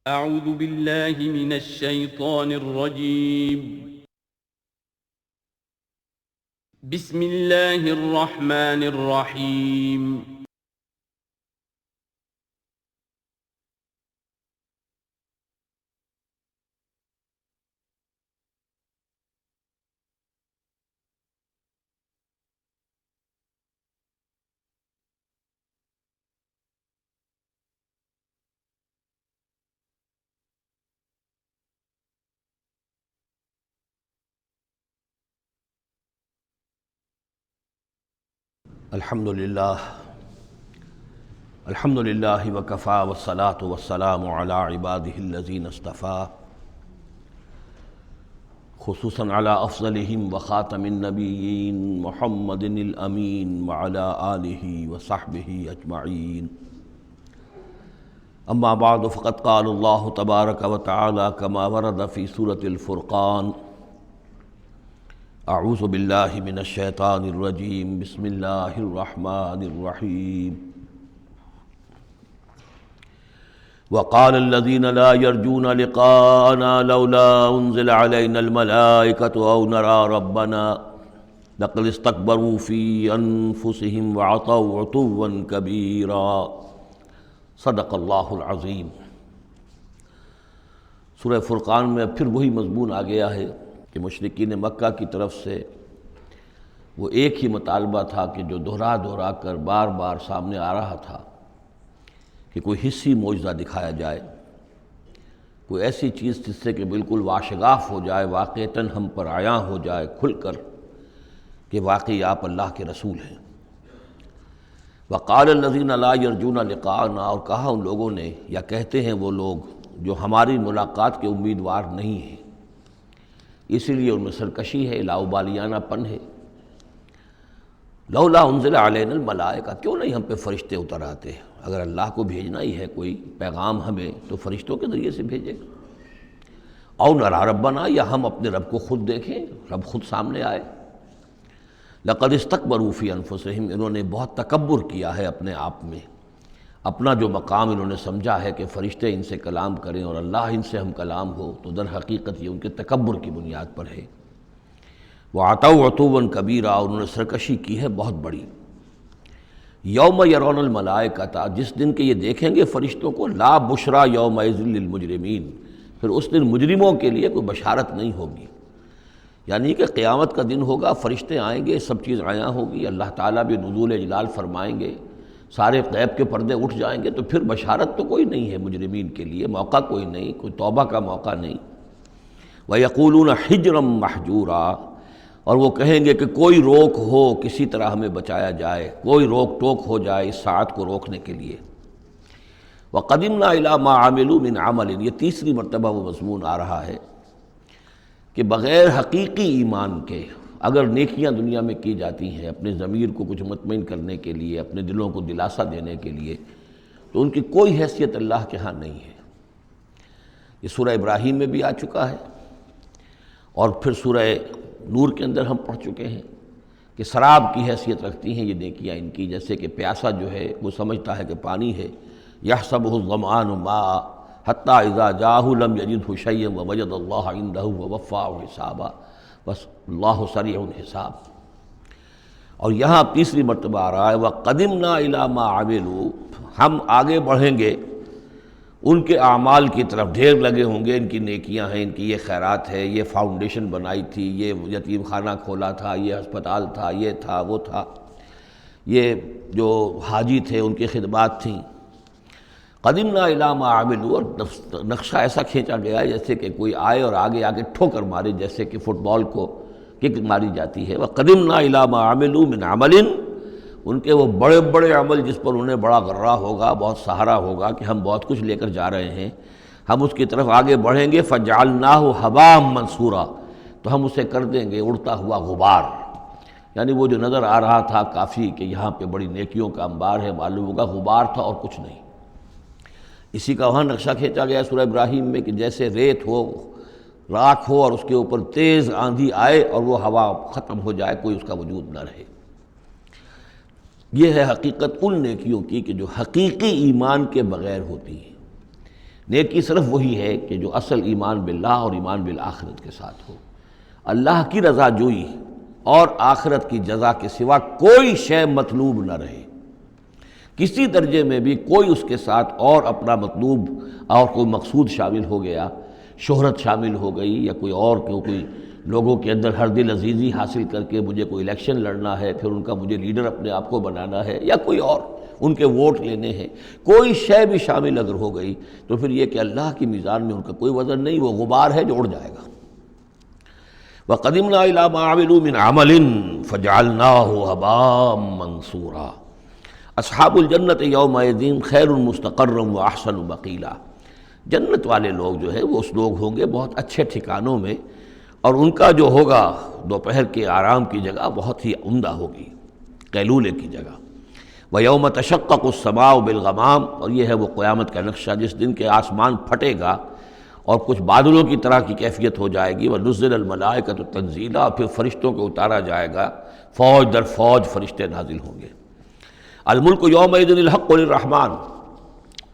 أعوذ بالله من الشيطان الرجيم. بسم الله الرحمن الرحيم. الحمد للہ وکفیٰ والصلاة والسلام علی عبادہ الذین اصطفیٰ، خصوصاً علی افضلہم وخاتم النبیین محمد الامین وعلی آلہ وصحبہ اجمعین. اما بعد فقد قال اللہ تبارک وتعالی کما ورد فی سورة الفرقان: اعوذ باللہ من الشیطان الرجیم، بسم اللہ الرحمن الرحیم. وقال الذین لا یرجون لقاءنا لولا انزل علینا الملائکۃ او نری ربنا لقد استکبروا فی انفسہم وعتوا عتوا کبیرا. صدق اللہ العظیم. سورہ فرقان میں پھر وہی مضمون آ گیا ہے کہ مشرکین مکہ کی طرف سے وہ ایک ہی مطالبہ تھا کہ جو دہرا دہرا کر بار بار سامنے آ رہا تھا کہ کوئی حصی معجزہ دکھایا جائے، کوئی ایسی چیز جس سے کہ بالکل واشگاف ہو جائے، واقعتاً ہم پر عیاں ہو جائے کھل کر کہ واقعی آپ اللہ کے رسول ہیں. وقال الذین لا یرجون لقاءنا، اور کہا ان لوگوں نے، یا کہتے ہیں وہ لوگ جو ہماری ملاقات کے امیدوار نہیں ہیں، اسی لیے ان میں سرکشی ہے، لاؤبالیانہ پن ہے. لولا انزل علینا الملائکہ، کیوں نہیں ہم پہ فرشتے اتر آتے؟ اگر اللہ کو بھیجنا ہی ہے کوئی پیغام ہمیں تو فرشتوں کے ذریعے سے بھیجے. او نری ربنا، یا ہم اپنے رب کو خود دیکھیں، رب خود سامنے آئے. لقد استکبروا فی انفسہم، انہوں نے بہت تکبر کیا ہے اپنے آپ میں، اپنا جو مقام انہوں نے سمجھا ہے کہ فرشتے ان سے کلام کریں اور اللہ ان سے ہم کلام ہو، تو در حقیقت یہ ان کے تکبر کی بنیاد پر ہے. وعتوا عتوا کبیرا، اور انہوں نے سرکشی کی ہے بہت بڑی. یوم یرون الملائکۃ، جس دن کہ یہ دیکھیں گے فرشتوں کو، لا بشرا یومئذ للمجرمین، پھر اس دن مجرموں کے لیے کوئی بشارت نہیں ہوگی. یعنی کہ قیامت کا دن ہوگا، فرشتے آئیں گے، سب چیز عیاں ہوگی، اللہ تعالیٰ بھی نزول جلال فرمائیں گے، سارے غیب کے پردے اٹھ جائیں گے، تو پھر بشارت تو کوئی نہیں ہے مجرمین کے لیے، موقع کوئی نہیں، کوئی توبہ کا موقع نہیں. وَيَقُولُونَ حِجْرًا مَحْجُورًا، اور وہ کہیں گے کہ کوئی روک ہو، کسی طرح ہمیں بچایا جائے، کوئی روک ٹوک ہو جائے اس ساعت کو روکنے کے لیے. وَقَدِمْنَا إِلَىٰ مَا عَمِلُوا مِنْ عَمَلٍ، یہ تیسری مرتبہ وہ مضمون آ رہا ہے کہ بغیر حقیقی ایمان کے اگر نیکیاں دنیا میں کی جاتی ہیں اپنے ضمیر کو کچھ مطمئن کرنے کے لیے، اپنے دلوں کو دلاسا دینے کے لیے، تو ان کی کوئی حیثیت اللہ کے ہاں نہیں ہے. یہ سورہ ابراہیم میں بھی آ چکا ہے، اور پھر سورہ نور کے اندر ہم پڑھ چکے ہیں کہ سراب کی حیثیت رکھتی ہیں یہ نیکیاں ان کی. جیسے کہ پیاسا جو ہے وہ سمجھتا ہے کہ پانی ہے، یحسبہ الظمآن ماء حتی اذا جاءہ لم یجدہ شیئا ووجد اللہ عندہ ووفاہ حسابا، بس اللہ سریع الحساب. اور یہاں تیسری مرتبہ آ رہا ہے وَقَدِمْنَا إِلَىٰ مَا عَمِلُوا، ہم آگے بڑھیں گے ان کے اعمال کی طرف، ڈھیر لگے ہوں گے، ان کی نیکیاں ہیں، ان کی یہ خیرات ہے، یہ فاؤنڈیشن بنائی تھی، یہ یتیم خانہ کھولا تھا، یہ ہسپتال تھا، یہ تھا وہ تھا، یہ جو حاجی تھے ان کی خدمات تھیں. قدمنا الی ما عملوا، اور نقشہ ایسا کھینچا گیا ہے جیسے کہ کوئی آئے اور آگے آگے ٹھوکر مارے، جیسے کہ فٹ بال کو کک ماری جاتی ہے. وقدمنا الی ما عملوا من عمل، ان کے وہ بڑے بڑے عمل جس پر انہیں بڑا غرہ ہوگا، بہت سہارا ہوگا کہ ہم بہت کچھ لے کر جا رہے ہیں، ہم اس کی طرف آگے بڑھیں گے. فجعلناہ حباء منثورا، تو ہم اسے کر دیں گے اڑتا ہوا غبار. یعنی وہ جو نظر آ رہا تھا کافی کہ یہاں پہ بڑی نیکیوں کا انبار ہے، معلوم ہوگا غبار تھا اور کچھ نہیں. اسی کا وہاں نقشہ کھینچا گیا سورہ ابراہیم میں کہ جیسے ریت ہو، راکھ ہو، اور اس کے اوپر تیز آندھی آئے اور وہ ہوا ختم ہو جائے، کوئی اس کا وجود نہ رہے. یہ ہے حقیقت ان نیکیوں کی کہ جو حقیقی ایمان کے بغیر ہوتی ہیں. نیکی صرف وہی ہے کہ جو اصل ایمان باللہ اور ایمان بالآخرت کے ساتھ ہو، اللہ کی رضا جوئی اور آخرت کی جزا کے سوا کوئی شے مطلوب نہ رہے، کسی درجے میں بھی کوئی اس کے ساتھ اور اپنا مطلوب اور کوئی مقصود شامل ہو گیا، شہرت شامل ہو گئی یا کوئی لوگوں کے اندر ہر دل عزیزی حاصل کر کے مجھے کوئی الیکشن لڑنا ہے، پھر ان کا مجھے لیڈر اپنے آپ کو بنانا ہے، یا کوئی اور ان کے ووٹ لینے ہیں، کوئی شے بھی شامل اگر ہو گئی تو پھر یہ کہ اللہ کی میزان میں ان کا کوئی وزن نہیں، وہ غبار ہے جو اڑ جائے گا۔ وَقَدِمْنَا إِلَىٰ مَا عَمِلُوا مِنْ عَمَلٍ فَجَعَلْنَاهُ هَبَاءً مَنْثُورًا۔ اصحاب الجنت یومئذ خیر مستقرا واحسن مقیلا، جنت والے لوگ جو ہے وہ اس لوگ ہوں گے بہت اچھے ٹھکانوں میں، اور ان کا جو ہوگا دوپہر کے آرام کی جگہ بہت ہی عمدہ ہوگی، قیلولے کی جگہ۔ وَيَوْمَ تَشَقَّقُ السَّمَاءُ بِالْغَمَامِ، اور یہ ہے وہ قیامت کا نقشہ جس دن کے آسمان پھٹے گا اور کچھ بادلوں کی طرح کی کیفیت ہو جائے گی۔ وَنُزِّلَ الْمَلَائِكَةُ تَنزِيلًا، اور پھر فرشتوں کو اتارا جائے گا، فوج در فوج فرشتے نازل ہوں گے۔ الملک یومئذ الحق للرحمن،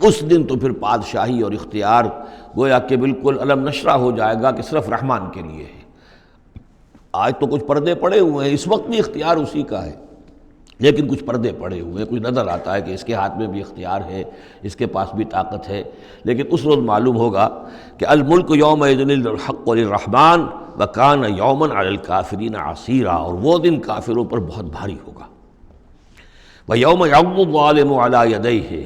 اس دن تو پھر بادشاہی اور اختیار گویا کہ بالکل علم نشرہ ہو جائے گا کہ صرف رحمان کے لیے ہے۔ آج تو کچھ پردے پڑے ہوئے ہیں، اس وقت بھی اختیار اسی کا ہے، لیکن کچھ پردے پڑے ہوئے ہیں، کچھ نظر آتا ہے کہ اس کے ہاتھ میں بھی اختیار ہے، اس کے پاس بھی طاقت ہے، لیکن اس روز معلوم ہوگا کہ الملک یومئذ الحق للرحمن وکان یوما علی الکافرین عسیرا، اور وہ دن کافروں پر بہت بھاری ہوگا۔ وَيَوْمَ يَعْضُ الظَّالِمُ عَلَىٰ يَدَيْهِ،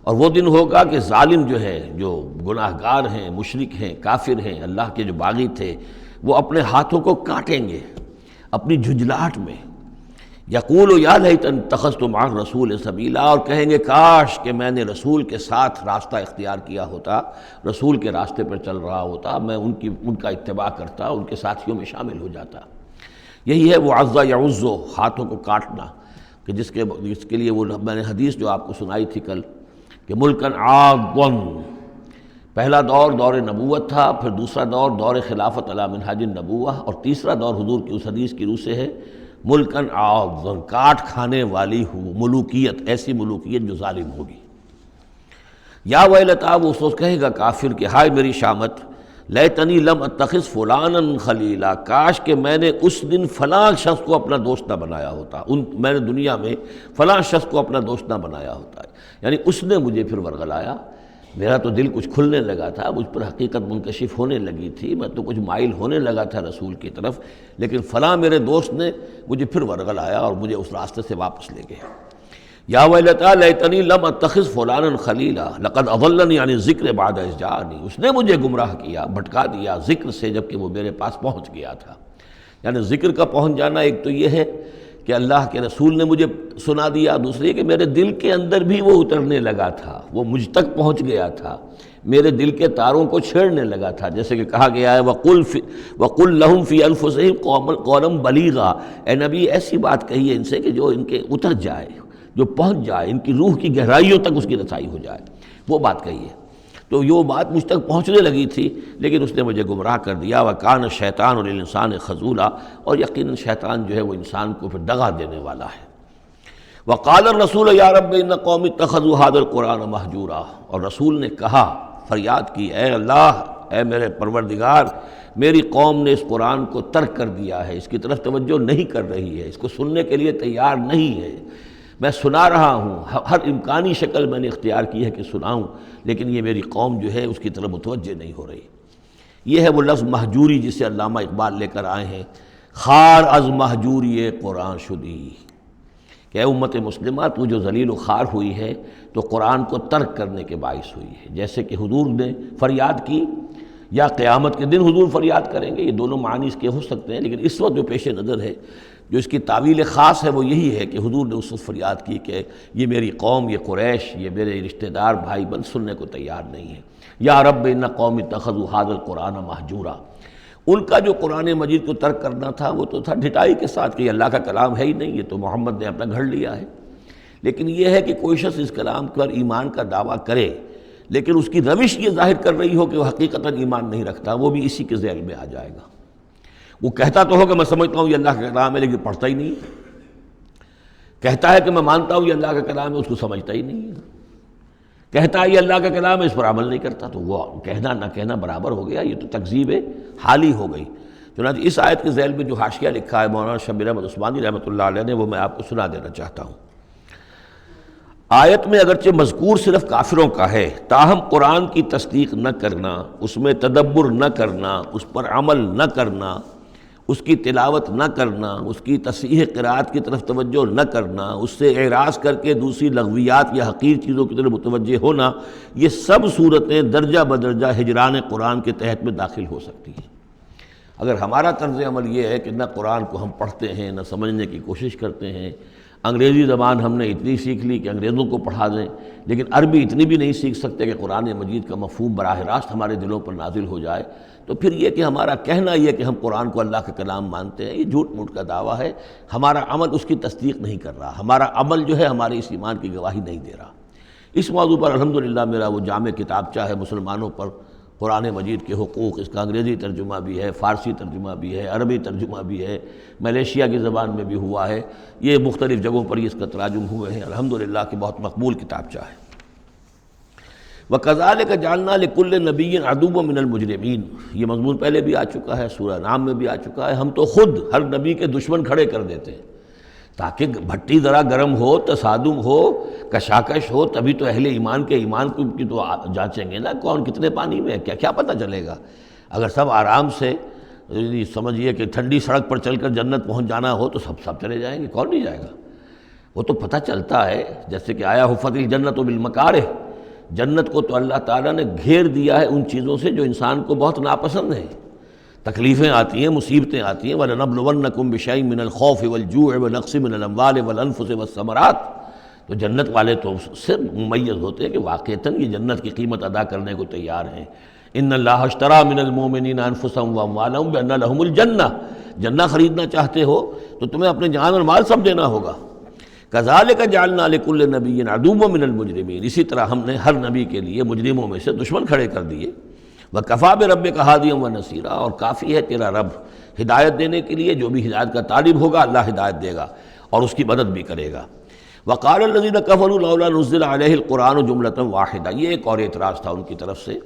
اور وہ دن ہوگا کہ ظالم جو ہے، جو گناہ گار ہیں، مشرک ہیں، کافر ہیں، اللہ کے جو باغی تھے، وہ اپنے ہاتھوں کو کاٹیں گے اپنی جھنجھلاہٹ میں۔ یقول یا لیتنی اتخذت مع الرسول سبیلا، اور کہیں گے کاش کہ میں نے رسول کے ساتھ راستہ اختیار کیا ہوتا، رسول کے راستے پر چل رہا ہوتا، میں ان کا اتباع کرتا، ان کے ساتھیوں میں شامل ہو جاتا۔ یہی ہے وہ عض یعض، ہاتھوں کو کاٹنا، کہ جس کے لیے وہ میں نے حدیث جو آپ کو سنائی تھی کل کہ ملکن عاضًا، پہلا دور نبوت تھا، پھر دوسرا دور خلافت علی منہاج النبوہ، اور تیسرا دور حضور کی اس حدیث کی روح سے ہے ملکن عاضًا، کاٹ کھانے والی ملوکیت، ایسی ملوکیت جو ظالم ہوگی۔ یا ویلتا، وہ اس وقت کہے گا کافر کہ ہائے میری شامت، لیتنی لم اتخذ فلانا خلیلا، کاش کہ میں نے اس دن فلاں شخص کو اپنا دوست نہ بنایا ہوتا، میں نے دنیا میں فلاں شخص کو اپنا دوست نہ بنایا ہوتا، یعنی اس نے مجھے پھر ورغلایا، میرا تو دل کچھ کھلنے لگا تھا، مجھ پر حقیقت منکشف ہونے لگی تھی، میں تو کچھ مائل ہونے لگا تھا رسول کی طرف، لیکن فلاں میرے دوست نے مجھے پھر ورغلایا اور مجھے اس راستے سے واپس لے گیا۔ یا ویلتا لیتنی لم اتخذ فلانا خلیلا لقد اضلنی عن الذکر بعد اذ جاءنی، اس نے مجھے گمراہ کیا، بھٹکا دیا ذکر سے جب کہ وہ میرے پاس پہنچ گیا تھا۔ یعنی ذکر کا پہنچ جانا ایک تو یہ ہے کہ اللہ کے رسول نے مجھے سنا دیا، دوسری کہ میرے دل کے اندر بھی وہ اترنے لگا تھا، وہ مجھ تک پہنچ گیا تھا، میرے دل کے تاروں کو چھیڑنے لگا تھا، جیسے کہ کہا گیا ہے وَقُلْ لَهُمْ فِي أَنفُسِهِمْ قَوْلًا بَلِيغًا، اے نبی ایسی بات کہیے ان سے کہ جو ان کے اتر جائے، جو پہنچ جائے، ان کی روح کی گہرائیوں تک اس کی رسائی ہو جائے، وہ بات کہیے۔ تو یہ بات مجھ تک پہنچنے لگی تھی، لیکن اس نے مجھے گمراہ کر دیا۔ وَكَانَ الشَّيْطَانُ لِلْإِنسَانِ خَذُولًا، اور یقیناً شیطان جو ہے وہ انسان کو پھر دغا دینے والا ہے۔ وَقَالَ الرَّسُولُ يَا رَبِّ إِنَّ قَوْمِي اتَّخَذُوا هَٰذَا الْقُرْآنَ مَهْجُورًا، اور رسول نے کہا، فریاد کی، اے اللہ، اے میرے پروردگار، میری قوم نے اس قرآن کو ترک کر دیا ہے، اس کی طرف توجہ نہیں کر رہی ہے، اس کو سننے کے لیے تیار نہیں ہے۔ میں سنا رہا ہوں، ہر امکانی شکل میں نے اختیار کی ہے کہ سناؤں، لیکن یہ میری قوم جو ہے اس کی طرف متوجہ نہیں ہو رہی۔ یہ ہے وہ لفظ مہجوری جسے علامہ اقبال لے کر آئے ہیں، خار از مہجوری قرآن شدی، کہ اے امت مسلمہ تو جو ذلیل و خوار ہوئی ہے تو قرآن کو ترک کرنے کے باعث ہوئی ہے۔ جیسے کہ حضور نے فریاد کی، یا قیامت کے دن حضور فریاد کریں گے، یہ دونوں معنی اس کے ہو سکتے ہیں، لیکن اس وقت جو پیش نظر ہے، جو اس کی تعویل خاص ہے، وہ یہی ہے کہ حضور نے اس وقت فریاد کی کہ یہ میری قوم، یہ قریش، یہ میرے رشتہ دار بھائی بند سننے کو تیار نہیں ہے۔ یا رب ان قوم اتخذوا هذا القرآن مہجورا، ان کا جو قرآن مجید کو ترک کرنا تھا وہ تو تھا ڈھٹائی کے ساتھ کہ یہ اللہ کا کلام ہے ہی نہیں، یہ تو محمد نے اپنا گھڑ لیا ہے۔ لیکن یہ ہے کہ کوئی شخص اس کلام پر ایمان کا دعویٰ کرے، لیکن اس کی روش یہ ظاہر کر رہی ہو کہ وہ حقیقتاً ایمان نہیں رکھتا، وہ بھی اسی کے ذیل میں آ جائے گا۔ وہ کہتا تو ہوگا میں سمجھتا ہوں یہ اللہ کا کلام ہے، لیکن پڑھتا ہی نہیں ہے۔ کہتا ہے کہ میں مانتا ہوں یہ اللہ کا کلام ہے، اس کو سمجھتا ہی نہیں ہے۔ کہتا ہے یہ اللہ کا کلام ہے، اس پر عمل نہیں کرتا، تو وہ کہنا نہ کہنا برابر ہو گیا، یہ تو تکذیب حالی ہو گئی۔ چنانچہ اس آیت کے ذیل میں جو حاشیہ لکھا ہے مولانا شبیر احمد عثمانی رحمۃ اللہ علیہ نے، وہ میں آپ کو سنا دینا چاہتا ہوں۔ آیت میں اگرچہ مذکور صرف کافروں کا ہے، تاہم قرآن کی تصدیق نہ کرنا، اس میں تدبر نہ کرنا، اس پر عمل نہ کرنا، اس کی تلاوت نہ کرنا، اس کی تصحیح قرأت کی طرف توجہ نہ کرنا، اس سے اعراض کر کے دوسری لغویات یا حقیر چیزوں کی طرف متوجہ ہونا، یہ سب صورتیں درجہ بدرجہ ہجران قرآن کے تحت میں داخل ہو سکتی ہیں۔ اگر ہمارا طرز عمل یہ ہے کہ نہ قرآن کو ہم پڑھتے ہیں، نہ سمجھنے کی کوشش کرتے ہیں، انگریزی زبان ہم نے اتنی سیکھ لی کہ انگریزوں کو پڑھا دیں، لیکن عربی اتنی بھی نہیں سیکھ سکتے کہ قرآن مجید کا مفہوم براہ راست ہمارے دلوں پر نازل ہو جائے، تو پھر یہ کہ ہمارا کہنا یہ کہ ہم قرآن کو اللہ کا کلام مانتے ہیں، یہ جھوٹ موٹ کا دعویٰ ہے۔ ہمارا عمل اس کی تصدیق نہیں کر رہا، ہمارا عمل جو ہے ہمارے اس ایمان کی گواہی نہیں دے رہا۔ اس موضوع پر الحمدللہ میرا وہ جامع کتابچہ ہے مسلمانوں پر قرآن مجید کے حقوق، اس کا انگریزی ترجمہ بھی ہے، فارسی ترجمہ بھی ہے، عربی ترجمہ بھی ہے، ملیشیا کی زبان میں بھی ہوا ہے، یہ مختلف جگہوں پر اس کا تراجم ہوئے ہیں، الحمدللہ کہ بہت مقبول کتابچہ ہے۔ وَكَذَلِكَ جَعَلْنَا لِكُلِّ نَبِيٍّ عَدُوًّا مِّنَ الْمُجْرِمِينَ، یہ مضمون پہلے بھی آ چکا ہے، سورہ نام میں بھی آ چکا ہے۔ ہم تو خود ہر نبی کے دشمن کھڑے کر دیتے ہیں تاکہ بھٹی ذرا گرم ہو، تصادم ہو، کشاکش ہو، تبھی تو اہل ایمان کے ایمان کی تو جانچیں گے نا، کون کتنے پانی میں ہے، کیا پتہ چلے گا۔ اگر سب آرام سے سمجھیے کہ ٹھنڈی سڑک پر چل کر جنت پہنچ جانا ہو تو سب چلے جائیں گے، کون نہیں جائے گا۔ وہ تو پتہ چلتا ہے، جیسے کہ آیا حفت الجنت بالمکارہ، جنت کو تو اللہ تعالیٰ نے گھیر دیا ہے ان چیزوں سے جو انسان کو بہت ناپسند ہیں۔ تکلیفیں آتی ہیں، مصیبتیں آتی ہیں، وَلَنَبْلُوَنَّكُمْ بِشَيْءٍ مِّنَ الْخَوْفِ وَالْجُوعِ وَنَقْصٍ مِّنَ الْأَمْوَالِ وَالْأَنفُسِ وَالثَّمَرَاتِ، تو جنت والے تو اس سے ممیز ہوتے ہیں کہ واقعتاً یہ جنت کی قیمت ادا کرنے کو تیار ہیں۔ ان اللہ اشترى من المؤمنین انفسهم واموالهم بان لهم الجنہ، جنہ خریدنا چاہتے ہو تو تمہیں اپنے جان اور مال سب دینا ہوگا۔ كذلك جعلنا لكل نبي عدوا من المجرمین، اسی طرح ہم نے ہر نبی کے لیے مجرموں میں سے دشمن کھڑے کر دیے۔ وَكَفَىٰ بِرَبِّكَ هَادِيًا وَنَصِيرًا، اور کافی ہے تیرا رب ہدایت دینے کے لیے، جو بھی ہدایت کا طالب ہوگا اللہ ہدایت دے گا اور اس کی مدد بھی کرے گا۔ وَقَالَ الَّذِينَ كَفَرُوا لَوْلَا نُزِّلَ عَلَيْهِ الْقُرْآنُ جُمْلَةً وَاحِدَةً، یہ ایک اور اعتراض تھا ان کی طرف سے،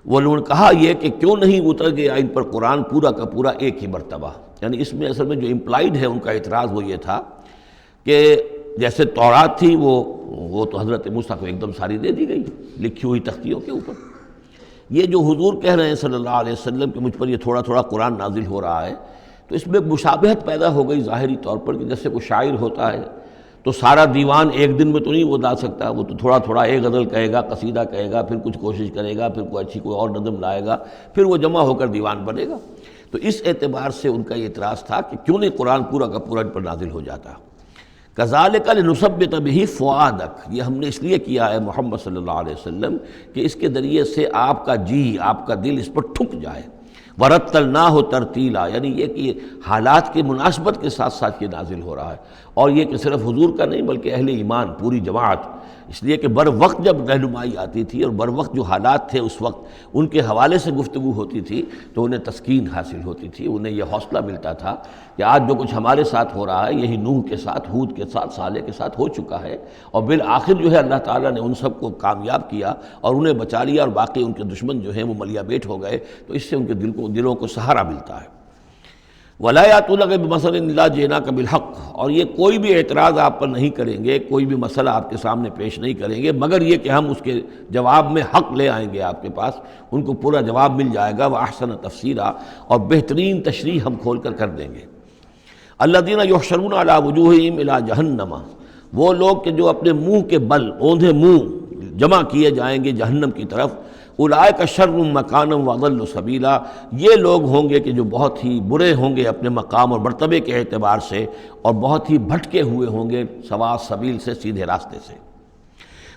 وہ لوگوں نے کہا یہ کہ کیوں نہیں اتر گیا ان پر قرآن پورا کا پورا ایک ہی مرتبہ۔ یعنی اس میں اصل میں جو امپلائڈ ہے ان کا اعتراض وہ یہ تھا کہ جیسے تورات تھی وہ تو حضرت موسیٰ کو ایک دم ساری دے دی گئی لکھی ہوئی تختیوں کے اوپر۔ یہ جو حضور کہہ رہے ہیں صلی اللہ علیہ وسلم کہ مجھ پر یہ تھوڑا تھوڑا قرآن نازل ہو رہا ہے، تو اس میں مشابہت پیدا ہو گئی ظاہری طور پر، کہ جیسے کوئی شاعر ہوتا ہے تو سارا دیوان ایک دن میں تو نہیں وہ لا سکتا، وہ تو تھوڑا تھوڑا ایک غزل کہے گا، قصیدہ کہے گا، پھر کچھ کوشش کرے گا، پھر کوئی اچھی کوئی اور نظم لائے گا، پھر وہ جمع ہو کر دیوان بنے گا۔ تو اس اعتبار سے ان کا یہ اعتراض تھا کہ کیوں نہیں قرآن پورا کا پورا ان پر نازل ہو جاتا۔ کذالک لنثبت بہ فؤادک، یہ ہم نے اس لیے کیا ہے محمد صلی اللہ علیہ وسلم کہ اس کے ذریعے سے آپ کا جی، آپ کا دل اس پر ٹھک جائے۔ ورتلناہ ترتیلا، یعنی یہ کہ حالات کی مناسبت کے ساتھ ساتھ یہ نازل ہو رہا ہے، اور یہ کہ صرف حضور کا نہیں بلکہ اہل ایمان پوری جماعت، اس لیے کہ بر وقت جب رہنمائی آتی تھی اور بر وقت جو حالات تھے اس وقت ان کے حوالے سے گفتگو ہوتی تھی تو انہیں تسکین حاصل ہوتی تھی، انہیں یہ حوصلہ ملتا تھا کہ آج جو کچھ ہمارے ساتھ ہو رہا ہے یہی نوح کے ساتھ، ہود کے ساتھ، صالح کے ساتھ ہو چکا ہے، اور بالآخر جو ہے اللہ تعالیٰ نے ان سب کو کامیاب کیا اور انہیں بچا لیا، اور باقی ان کے دشمن جو ہیں وہ ملیا بیٹ ہو گئے، تو اس سے ان کے دلوں کو سہارا ملتا ہے۔ وَلَا يَأْتُونَكَ بِمَثَلٍ إِلَّا جِئْنَاكَ بِالْحَقِّ، اور یہ کوئی بھی اعتراض آپ پر نہیں کریں گے، کوئی بھی مسئلہ آپ کے سامنے پیش نہیں کریں گے مگر یہ کہ ہم اس کے جواب میں حق لے آئیں گے آپ کے پاس، ان کو پورا جواب مل جائے گا، وَأَحْسَنَ تَفْسِيرًا، اور بہترین تشریح ہم کھول کر دیں گے۔ الَّذِينَ يُحْشَرُونَ عَلَىٰ وُجُوهِهِمْ إِلَىٰ جَهَنَّمَ، وہ لوگ کہ جو اپنے منہ کے بل، اوندھے منہ جمع کیے جائیں گے جہنم کی طرف۔ اولئک شر مکانا واضل سبیلا، یہ لوگ ہوں گے کہ جو بہت ہی برے ہوں گے اپنے مقام اور مرتبے کے اعتبار سے، اور بہت ہی بھٹکے ہوئے ہوں گے سوا سبیل سے، سیدھے راستے سے۔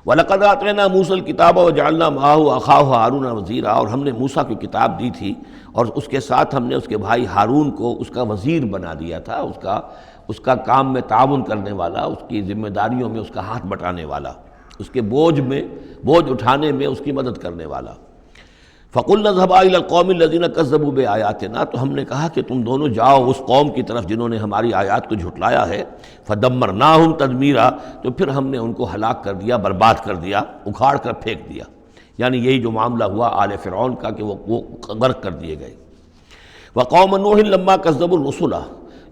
وَلَقَدْ آتَيْنَا مُوسَى الْكِتَابَ وَجَعَلْنَا مَعَهُ أَخَاهُ هَارُونَ وَزِيرًا، اور ہم نے موسیٰ کی کتاب دی تھی اور اس کے ساتھ ہم نے اس کے بھائی ہارون کو اس کا وزیر بنا دیا تھا، اس کا کام میں تعاون کرنے والا، اس کی ذمہ داریوں میں اس کا ہاتھ بٹانے والا، اس کے بوجھ اٹھانے میں اس کی مدد کرنے والا۔ فَقُلْنَا اذْهَبَا إِلَى الْقَوْمِ الَّذِينَ كَذَّبُوا بِآيَاتِنَا، تو ہم نے کہا کہ تم دونوں جاؤ اس قوم کی طرف جنہوں نے ہماری آیات کو جھٹلایا ہے، فَدَمَّرْنَاهُمْ تَدْمِيرًا، تو پھر ہم نے ان کو ہلاک کر دیا، برباد کر دیا، اکھاڑ کر پھینک دیا. یعنی یہی جو معاملہ ہوا آل فرعون کا کہ وہ غرق کر دیے گئے. وَقَوْمَ نُوحٍ لَمَّا كَذَّبُوا الرُّسُلَ،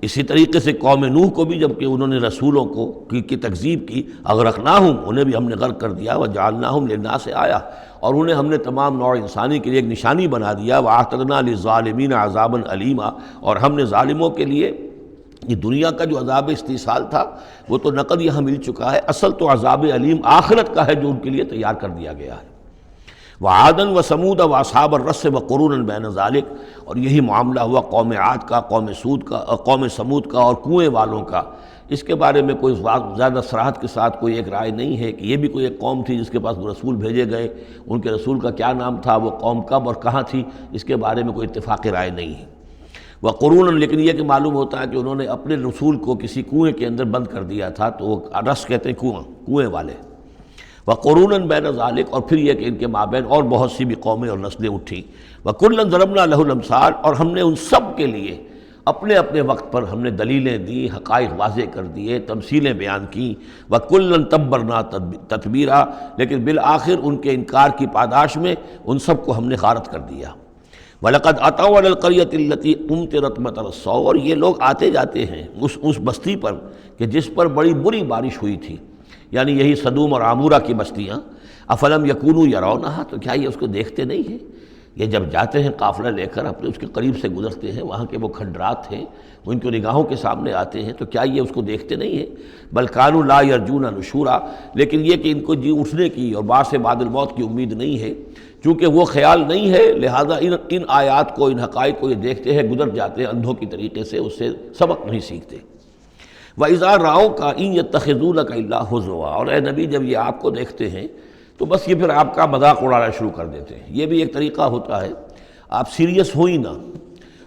اسی طریقے سے قوم نوح کو بھی جب کہ انہوں نے رسولوں کی تکذیب کی، اغرقناہم، انہیں بھی ہم نے غرق کر دیا. وجعلناہم للناس آیہ، اور انہیں ہم نے تمام نوع انسانی کے لیے ایک نشانی بنا دیا. واعتدنا للظالمین عذابا علیما، اور ہم نے ظالموں کے لیے یہ دنیا کا جو عذاب استیصال تھا وہ تو نقد یہاں مل چکا ہے، اصل تو عذاب علیم آخرت کا ہے جو ان کے لیے تیار کر دیا گیا ہے. وعادا وثمود واصحاب الرس وقرونا بین ذلک، اور یہی معاملہ ہوا قوم عاد کا، قوم سمود کا اور کنویں والوں کا. اس کے بارے میں کوئی زیادہ صراحت کے ساتھ کوئی ایک رائے نہیں ہے کہ یہ بھی کوئی ایک قوم تھی جس کے پاس رسول بھیجے گئے، ان کے رسول کا کیا نام تھا، وہ قوم کب اور کہاں تھی، اس کے بارے میں کوئی اتفاقی رائے نہیں ہے. وقرونا، لیکن یہ کہ معلوم ہوتا ہے کہ انہوں نے اپنے رسول کو کسی کنویں کے اندر بند کر دیا تھا، تو وہ رس کہتے ہیں کنویں والے. وقرونا بین ذالک، اور پھر یہ کہ ان کے مابین اور بہت سی بھی قومیں اور نسلیں اٹھیں. وکلا ضربنا لہ الامثال، اور ہم نے ان سب کے لیے اپنے اپنے وقت پر ہم نے دلیلیں دی، حقائق واضح کر دیے، تمثیلیں بیان کیں. وکلا تبرنا تتبیرا، لیکن بالآخر ان کے انکار کی پاداش میں ان سب کو ہم نے غارت کر دیا. وَلَقَدْ أَتَوْا عَلَى الْقَرْيَةِ الَّتِي أُمْطِرَتْ مَطَرَ السَّوْءِ، اور یہ لوگ آتے جاتے ہیں اس بستی پر کہ جس پر بڑی بری بارش ہوئی تھی، یعنی یہی سدوم اور عمورہ کی بستیاں. افلم یکونوا یرونہا، تو کیا یہ اس کو دیکھتے نہیں ہیں؟ یہ جب جاتے ہیں قافلہ لے کر اپنے اس کے قریب سے گزرتے ہیں، وہاں کے وہ کھنڈرات ہیں وہ ان کی نگاہوں کے سامنے آتے ہیں، تو کیا یہ اس کو دیکھتے نہیں ہیں؟ بل کانوا لا یرجون نشورا، لیکن یہ کہ ان کو جی اٹھنے کی اور بعد سے بعد الموت کی امید نہیں ہے، چونکہ وہ خیال نہیں ہے، لہذا ان آیات کو، ان حقائق کو یہ دیکھتے ہیں، گزر جاتے ہیں اندھوں کی طریقے سے، اس سے سبق نہیں سیکھتے. وَإِذَا رَأَوْكَ إِن يَتَّخِذُونَكَ إِلَّا هُزُوًا، اور اے نبی جب یہ آپ کو دیکھتے ہیں تو بس یہ پھر آپ کا مذاق اڑانا شروع کر دیتے ہیں. یہ بھی ایک طریقہ ہوتا ہے، آپ سیریس ہو ہی نہ،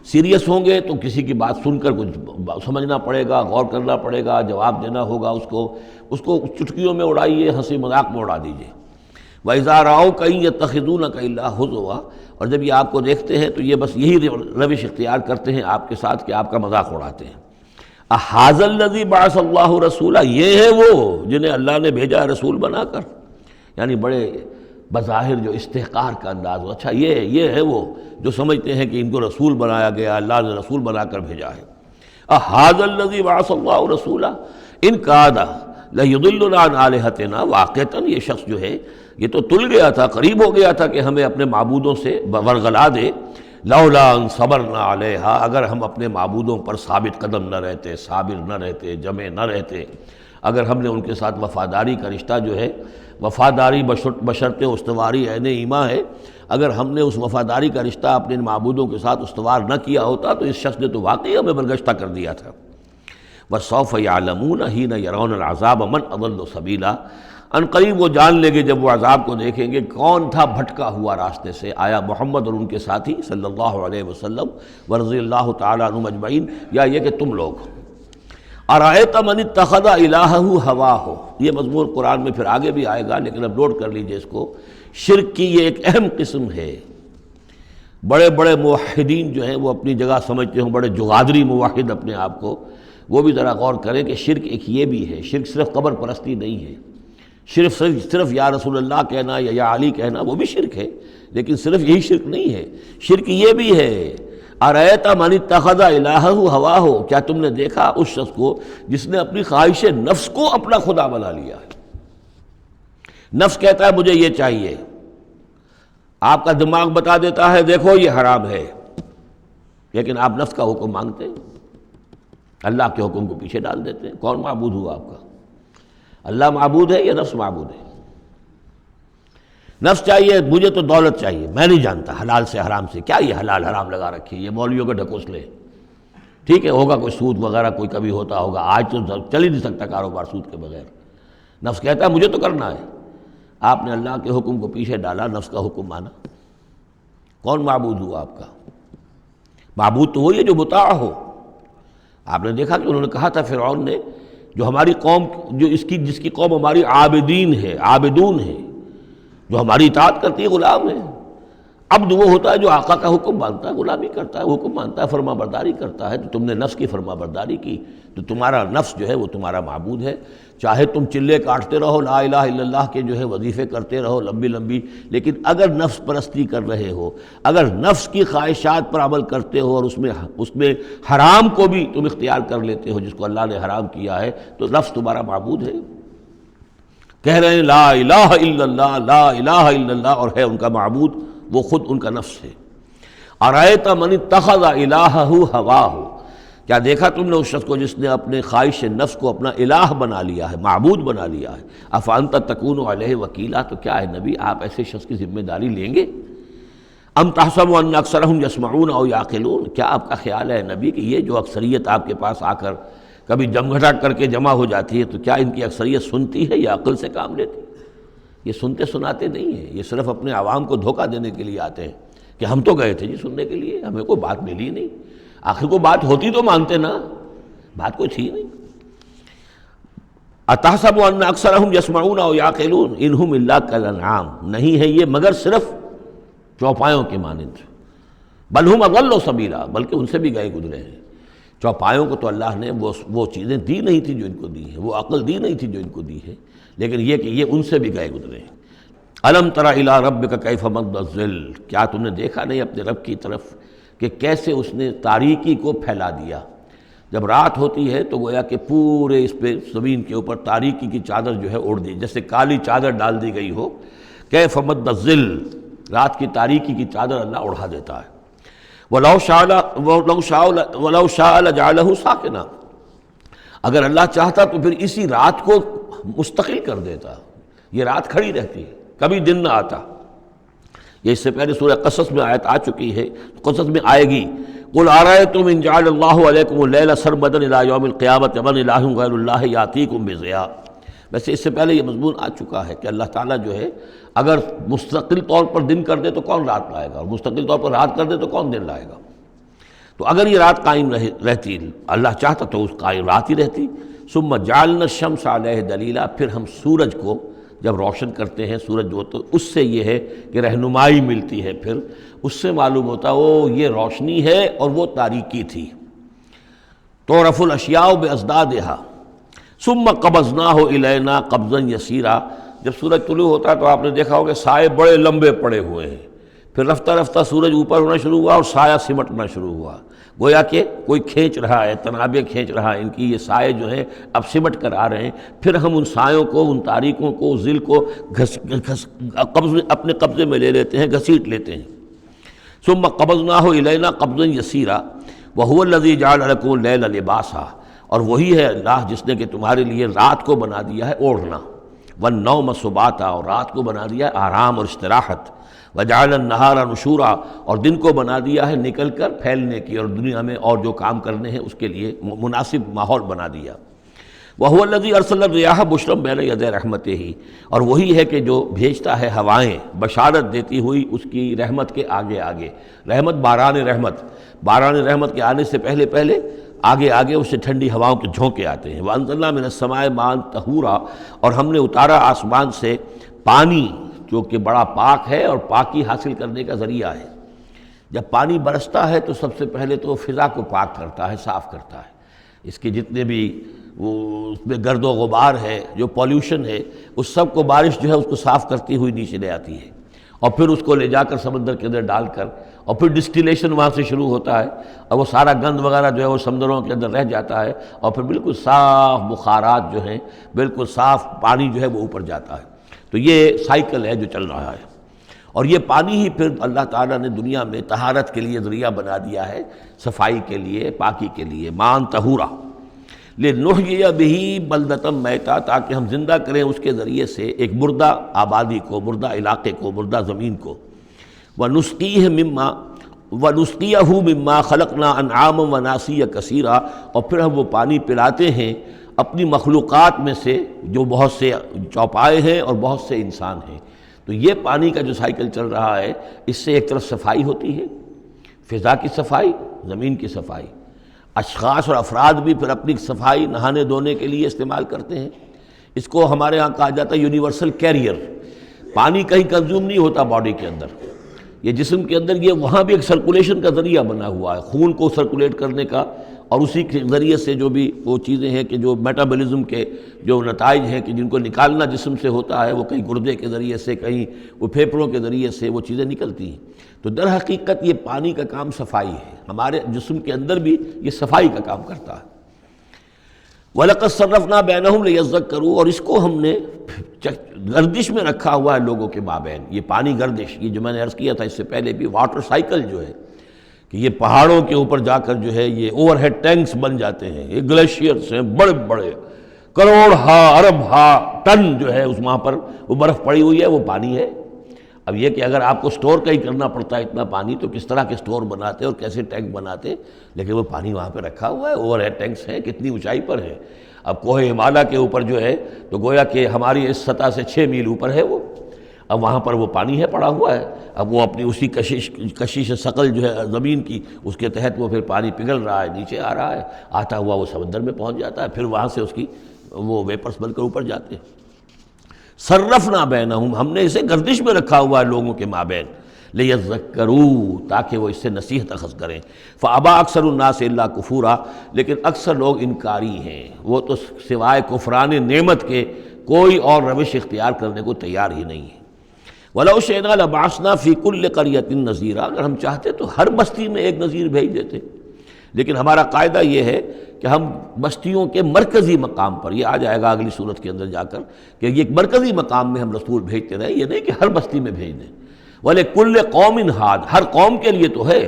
سیریس ہوں گے تو کسی کی بات سن کر کچھ سمجھنا پڑے گا، غور کرنا پڑے گا، جواب دینا ہوگا اس کو چٹکیوں میں اڑائیے، ہنسی مذاق میں اڑا دیجیے. وَإِذَا رَأَوْكَ إِن يَتَّخِذُونَكَ إِلَّا هُزُوًا، اور جب یہ آپ کو دیکھتے ہیں تو یہ بس یہی روش اختیار کرتے ہیں آپ کے ساتھ کہ آپ کا مذاق اڑاتے ہیں. اَهَٰذَا الَّذِي بَعَثَ اللَّهُ رَسُولًا، یہ ہے وہ جنہیں اللہ نے بھیجا رسول بنا کر، یعنی بڑے بظاہر جو استحقار کا انداز ہو. اچھا یہ ہے وہ جو سمجھتے ہیں کہ ان کو رسول بنایا گیا، اللہ نے رسول بنا کر بھیجا ہے. اَهَٰذَا الَّذِي بَعَثَ اللَّهُ رَسُولًا إِن كَادَ لَيُضِلُّنَا عَنْ آلِهَتِنَا، واقعتاً یہ شخص جو ہے یہ تو تل گیا تھا، قریب ہو گیا تھا کہ ہمیں اپنے معبودوں سے ورغلا دے. لولا ان صبرنا علیہا، اگر ہم اپنے معبودوں پر ثابت قدم نہ رہتے، صابر نہ رہتے، جمع نہ رہتے، اگر ہم نے ان کے ساتھ وفاداری کا رشتہ جو ہے، وفاداری بشرط استواری عین ایمان ہے، اگر ہم نے اس وفاداری کا رشتہ اپنے معبودوں کے ساتھ استوار نہ کیا ہوتا تو اس شخص نے تو واقعی ہمیں برگشتہ کر دیا تھا. وَسَوْفَ يَعْلَمُونَ حِينَ يَرَوْنَ الْعَذَابَ مَنْ أَضَلُّ سَبِيلًا، ان قریب وہ جان لیں گے جب وہ عذاب کو دیکھیں گے کون تھا بھٹکا ہوا راستے سے. آیا محمد اور ان کے ساتھی صلی اللہ علیہ وسلم ورضی اللہ تعالیٰ عنہم اجمعین، یا یہ کہ تم لوگ. ارأیت من اتخذ الہہ ہواہ، یہ مضمون قرآن میں پھر آگے بھی آئے گا، لیکن اب نوٹ کر لیجئے اس کو. شرک کی یہ ایک اہم قسم ہے. بڑے بڑے موحدین جو ہیں وہ اپنی جگہ سمجھتے ہوں، بڑے جغادری موحد اپنے آپ کو، وہ بھی ذرا غور کریں کہ شرک ایک یہ بھی ہے. شرک صرف قبر پرستی نہیں ہے، صرف یا رسول اللہ کہنا یا علی کہنا وہ بھی شرک ہے، لیکن صرف یہی شرک نہیں ہے. شرک یہ بھی ہے، ارأیت من اتخذ الہہ ہواہ، کیا تم نے دیکھا اس شخص کو جس نے اپنی خواہش نفس کو اپنا خدا بنا لیا ہے. نفس کہتا ہے مجھے یہ چاہیے، آپ کا دماغ بتا دیتا ہے دیکھو یہ حرام ہے، لیکن آپ نفس کا حکم مانگتے ہیں، اللہ کے حکم کو پیچھے ڈال دیتے ہیں. کون معبود ہوا آپ کا؟ اللہ معبود ہے یا نفس معبود ہے؟ نفس چاہیے مجھے تو دولت چاہیے، میں نہیں جانتا حلال سے حرام سے، کیا یہ حلال حرام لگا رکھی ہے، یہ مولویوں کے ڈھکوسلے. ٹھیک ہے ہوگا کوئی سود وغیرہ کوئی کبھی ہوتا ہوگا، آج تو چل ہی نہیں سکتا کاروبار سود کے بغیر. نفس کہتا ہے مجھے تو کرنا ہے، آپ نے اللہ کے حکم کو پیچھے ڈالا، نفس کا حکم مانا. کون معبود ہوا آپ کا؟ معبود تو وہی ہے جو مطاع ہو. آپ نے دیکھا کہ انہوں نے کہا تھا فرعون نے، جو ہماری قوم جس کی قوم ہماری عابدین ہے، عابدون ہے، جو ہماری اطاعت کرتی ہے، غلام ہے. عبد وہ ہوتا ہے جو آقا کا حکم مانتا ہے، غلامی کرتا ہے، حکم مانتا ہے، فرما برداری کرتا ہے۔ تو تم نے نفس کی فرما برداری کی تو تمہارا نفس جو ہے وہ تمہارا معبود ہے۔ چاہے تم چلے کاٹتے رہو، لا الہ الا اللہ کے جو ہے وظیفے کرتے رہو لمبی لمبی، لیکن اگر نفس پرستی کر رہے ہو، اگر نفس کی خواہشات پر عمل کرتے ہو اور اس میں حرام کو بھی تم اختیار کر لیتے ہو جس کو اللہ نے حرام کیا ہے، تو نفس تمہارا معبود ہے۔ کہہ رہے ہیں لا الہ الا اللہ، لا الہ الا اللہ، اور ہے ان کا معبود وہ خود ان کا نفس ہے۔ ارأیت من اتخذ الہہ ہواہ، کیا دیکھا تم نے اس شخص کو جس نے اپنے خواہش نفس کو اپنا الہ بنا لیا ہے، معبود بنا لیا ہے۔ افانت تکون علیہ وکیلا، تو کیا ہے نبی آپ ایسے شخص کی ذمہ داری لیں گے؟ ام تحسب ان اکثرهم یسمعون او یعقلون، کیا آپ کا خیال ہے نبی کہ یہ جو اکثریت آپ کے پاس آ کر کبھی جمگھٹا کر کے جمع ہو جاتی ہے، تو کیا ان کی اکثریت سنتی ہے یا عقل سے کام لیتی ہے؟ یہ سنتے سناتے نہیں ہیں، یہ صرف اپنے عوام کو دھوکہ دینے کے لیے آتے ہیں کہ ہم تو گئے تھے جی سننے کے لیے، ہمیں کوئی بات ملی نہیں۔ آخر کو بات ہوتی تو مانتے نا، بات کوئی تھی نہیں۔ اتحسب ان اکثرهم یسمعون او یعقلون انہم الا کالانعام، نہیں ہے یہ مگر صرف چوپایوں کے مانند، بل ہم اضل سبیلا، بلکہ ان سے بھی گئے گزرے ہیں۔ چوپایوں کو تو اللہ نے وہ چیزیں دی نہیں تھی جو ان کو دی ہیں، وہ عقل دی نہیں تھی جو ان کو دی ہے، لیکن یہ کہ یہ ان سے بھی گئے گزرے ہیں۔ الم تر الی ربک کیف مد الظل، کیا تم نے دیکھا نہیں اپنے رب کی طرف کہ کیسے اس نے تاریکی کو پھیلا دیا؟ جب رات ہوتی ہے تو گویا کہ پورے اس پہ زمین کے اوپر تاریکی کی چادر جو ہے اوڑھ دی، جیسے کالی چادر ڈال دی گئی ہو۔ کیف مد الظل، رات کی تاریکی کی چادر اللہ اڑا دیتا ہے۔ وَلَوْ شَاءَ لَجَعَلَهُ سَاكِنًا، اگر اللہ چاہتا تو پھر اسی رات کو مستقل کر دیتا، یہ رات کھڑی رہتی، کبھی دن نہ آتا۔ یہ اس سے پہلے سورہ قصص میں آیت آ چکی ہے، قصص میں آئے گی۔ قُلْ أَرَأَيْتُمْ إِنْ جَعَلَ اللَّهُ عَلَيْكُمُ اللَّيْلَ سَرْمَدًا إِلَىٰ يَوْمِ الْقِيَامَةِ مَنْ إِلَٰهٌ غَيْرُ اللَّهِ يَأْتِيكُمْ بِضِيَاءٍ۔ ویسے اس سے پہلے یہ مضمون آ چکا ہے کہ اللہ تعالیٰ جو ہے اگر مستقل طور پر دن کر دے تو کون رات لائے گا، اور مستقل طور پر رات کر دے تو کون دن لائے گا؟ تو اگر یہ رات قائم رہتی، اللہ چاہتا تو اس قائم رات ہی رہتی۔ ثم جعلنا الشمس علیہ دلیلا، پھر ہم سورج کو جب روشن کرتے ہیں، سورج جو تو اس سے یہ ہے کہ رہنمائی ملتی ہے، پھر اس سے معلوم ہوتا وہ یہ روشنی ہے اور وہ تاریکی تھی۔ تعرف الاشیاء بازدادها ثم قبضناہ الینا قبضا یسیرا، جب سورج طلوع ہوتا ہے تو آپ نے دیکھا ہوگا سائے بڑے لمبے پڑے ہوئے ہیں، پھر رفتہ رفتہ سورج اوپر ہونا شروع ہوا اور سایہ سمٹنا شروع ہوا، گویا کہ کوئی کھینچ رہا ہے، تنابیں کھینچ رہا ہے، ان کی یہ سائے جو ہیں اب سمٹ کر آ رہے ہیں۔ پھر ہم ان سایوں کو، ان تاریکوں کو، ظل کو اپنے قبضے میں لے لیتے ہیں، گھسیٹ لیتے ہیں۔ ثم قبضناہ الینا قبضا یسیرا وہو الذی جعل لکم اللیل لباسا، اور وہی ہے اللہ جس نے کہ تمہارے لیے رات کو بنا دیا ہے اوڑھنا، والنوم سباتا، اور رات کو بنا دیا ہے آرام اور استراحت، وجعل النہار نشورا، اور دن کو بنا دیا ہے نکل کر پھیلنے کی اور دنیا میں اور جو کام کرنے ہیں اس کے لیے مناسب ماحول بنا دیا۔ وَهُوَ الَّذِي أَرْسَلَ الرِّيَاحَ بُشْرًا بَيْنَ يَدَيْ رَحْمَتِهِ، اور وہی ہے کہ جو بھیجتا ہے ہوائیں بشارت دیتی ہوئی اس کی رحمت کے آگے آگے۔ رحمت باران رحمت کے آنے سے پہلے پہلے آگے آگے اس سے ٹھنڈی ہواؤں کے جھونکے آتے ہیں۔ وَأَنزَلْنَا مِنَ السَّمَاءِ مَاءً طَهُورًا، اور ہم نے اتارا آسمان سے پانی جو کہ بڑا پاک ہے اور پاکی حاصل کرنے کا ذریعہ ہے۔ جب پانی برستا ہے تو سب سے پہلے تو فضا کو پاک کرتا ہے، صاف کرتا ہے، اس کے جتنے بھی اس میں گرد و غبار ہے، جو پولیوشن ہے، اس سب کو بارش جو ہے اس کو صاف کرتی ہوئی نیچے لے آتی ہے، اور پھر اس کو لے جا کر سمندر کے اندر ڈال کر، اور پھر ڈسٹیلیشن وہاں سے شروع ہوتا ہے، اور وہ سارا گند وغیرہ جو ہے وہ سمندروں کے اندر رہ جاتا ہے، اور پھر بالکل صاف بخارات جو ہیں، بالکل صاف پانی جو ہے وہ اوپر جاتا ہے۔ تو یہ سائیکل ہے جو چل رہا ہے، اور یہ پانی ہی پھر اللہ تعالیٰ نے دنیا میں طہارت کے لیے ذریعہ بنا دیا ہے، صفائی کے لیے، پاکی کے لیے، ماء طہورا لنحیی بہ بلدۃ میتا، تاکہ ہم زندہ کریں اس کے ذریعے سے ایک مردہ آبادی کو، مردہ علاقے کو، مردہ زمین کو۔ ونسقیہ مما خلقنا انعاما وناسیا کثیرا، اور پھر ہم وہ پانی پلاتے ہیں اپنی مخلوقات میں سے جو بہت سے چوپائے ہیں اور بہت سے انسان ہیں۔ تو یہ پانی کا جو سائیکل چل رہا ہے، اس سے ایک طرف صفائی ہوتی ہے، فضا کی صفائی، زمین کی صفائی، اشخاص اور افراد بھی پھر اپنی صفائی نہانے دھونے کے لیے استعمال کرتے ہیں۔ اس کو ہمارے ہاں کہا جاتا ہے یونیورسل کیریئر۔ پانی کہیں کنزیوم نہیں ہوتا باڈی کے اندر، یہ جسم کے اندر یہ وہاں بھی ایک سرکولیشن کا ذریعہ بنا ہوا ہے، خون کو سرکولیٹ کرنے کا، اور اسی کے ذریعے سے جو بھی وہ چیزیں ہیں کہ جو میٹابولزم کے جو نتائج ہیں کہ جن کو نکالنا جسم سے ہوتا ہے، وہ کہیں گردے کے ذریعے سے، کہیں وہ پھیپھڑوں کے ذریعے سے وہ چیزیں نکلتی ہیں۔ تو در حقیقت یہ پانی کا کام صفائی ہے، ہمارے جسم کے اندر بھی یہ صفائی کا کام کرتا ہے۔ وَلَقَدْ صَرَّفْنَا بَيْنَهُمْ لِيَذَّكَّرُوا، اور اس کو ہم نے گردش میں رکھا ہوا ہے لوگوں کے مابین۔ یہ پانی گردش، یہ جو میں نے عرض کیا تھا اس سے پہلے بھی، واٹر سائیکل جو ہے کہ یہ پہاڑوں کے اوپر جا کر جو ہے یہ اوور ہیڈ ٹینکس بن جاتے ہیں، یہ گلیشیئرس ہیں بڑے بڑے، کروڑ ارب ٹن جو ہے اس وہاں پر وہ برف پڑی ہوئی ہے، وہ پانی ہے۔ اب یہ کہ اگر آپ کو سٹور کہیں کرنا پڑتا ہے اتنا پانی، تو کس طرح کے سٹور بناتے اور کیسے ٹینک بناتے، لیکن وہ پانی وہاں پہ رکھا ہوا ہے، اوور ہیڈ ٹینکس ہیں، کتنی اونچائی پر ہے۔ اب کوہ ہمالیہ کے اوپر جو ہے تو گویا کہ ہماری اس سطح سے 6 میل اوپر ہے وہ، اب وہاں پر وہ پانی ہے پڑا ہوا ہے، اب وہ اپنی اسی کشش ثقل جو ہے زمین کی، اس کے تحت وہ پھر پانی پگھل رہا ہے، نیچے آ رہا ہے، آتا ہوا وہ سمندر میں پہنچ جاتا ہے، پھر وہاں سے اس کی وہ ویپرس بن کر اوپر جاتے ہیں۔ صرفنا بینہم، ہم نے اسے گردش میں رکھا ہوا ہے لوگوں کے مابین، لیذکروا، تاکہ وہ اس سے نصیحت اخذ کریں۔ فابا اکثر الناس الا کفورا، لیکن اکثر لوگ انکاری ہیں، وہ تو سوائے کفران نعمت کے کوئی اور روش اختیار کرنے کو تیار ہی نہیں ہے۔ وَلَوْ شِئْنَا لَبَعَثْنَا فِي كُلِّ قَرْيَةٍ نَذِيرًا، اگر ہم چاہتے تو ہر بستی میں ایک نذیر بھیج دیتے، لیکن ہمارا قاعدہ یہ ہے کہ ہم بستیوں کے مرکزی مقام پر، یہ آ جائے گا اگلی صورت کے اندر جا کر، کہ یہ ایک مرکزی مقام میں ہم رسول بھیجتے رہے، یہ نہیں کہ ہر بستی میں بھیج دیں۔ وَلِكُلِّ قَوْمٍ ہَادٍ، ہر قوم کے لیے تو ہے،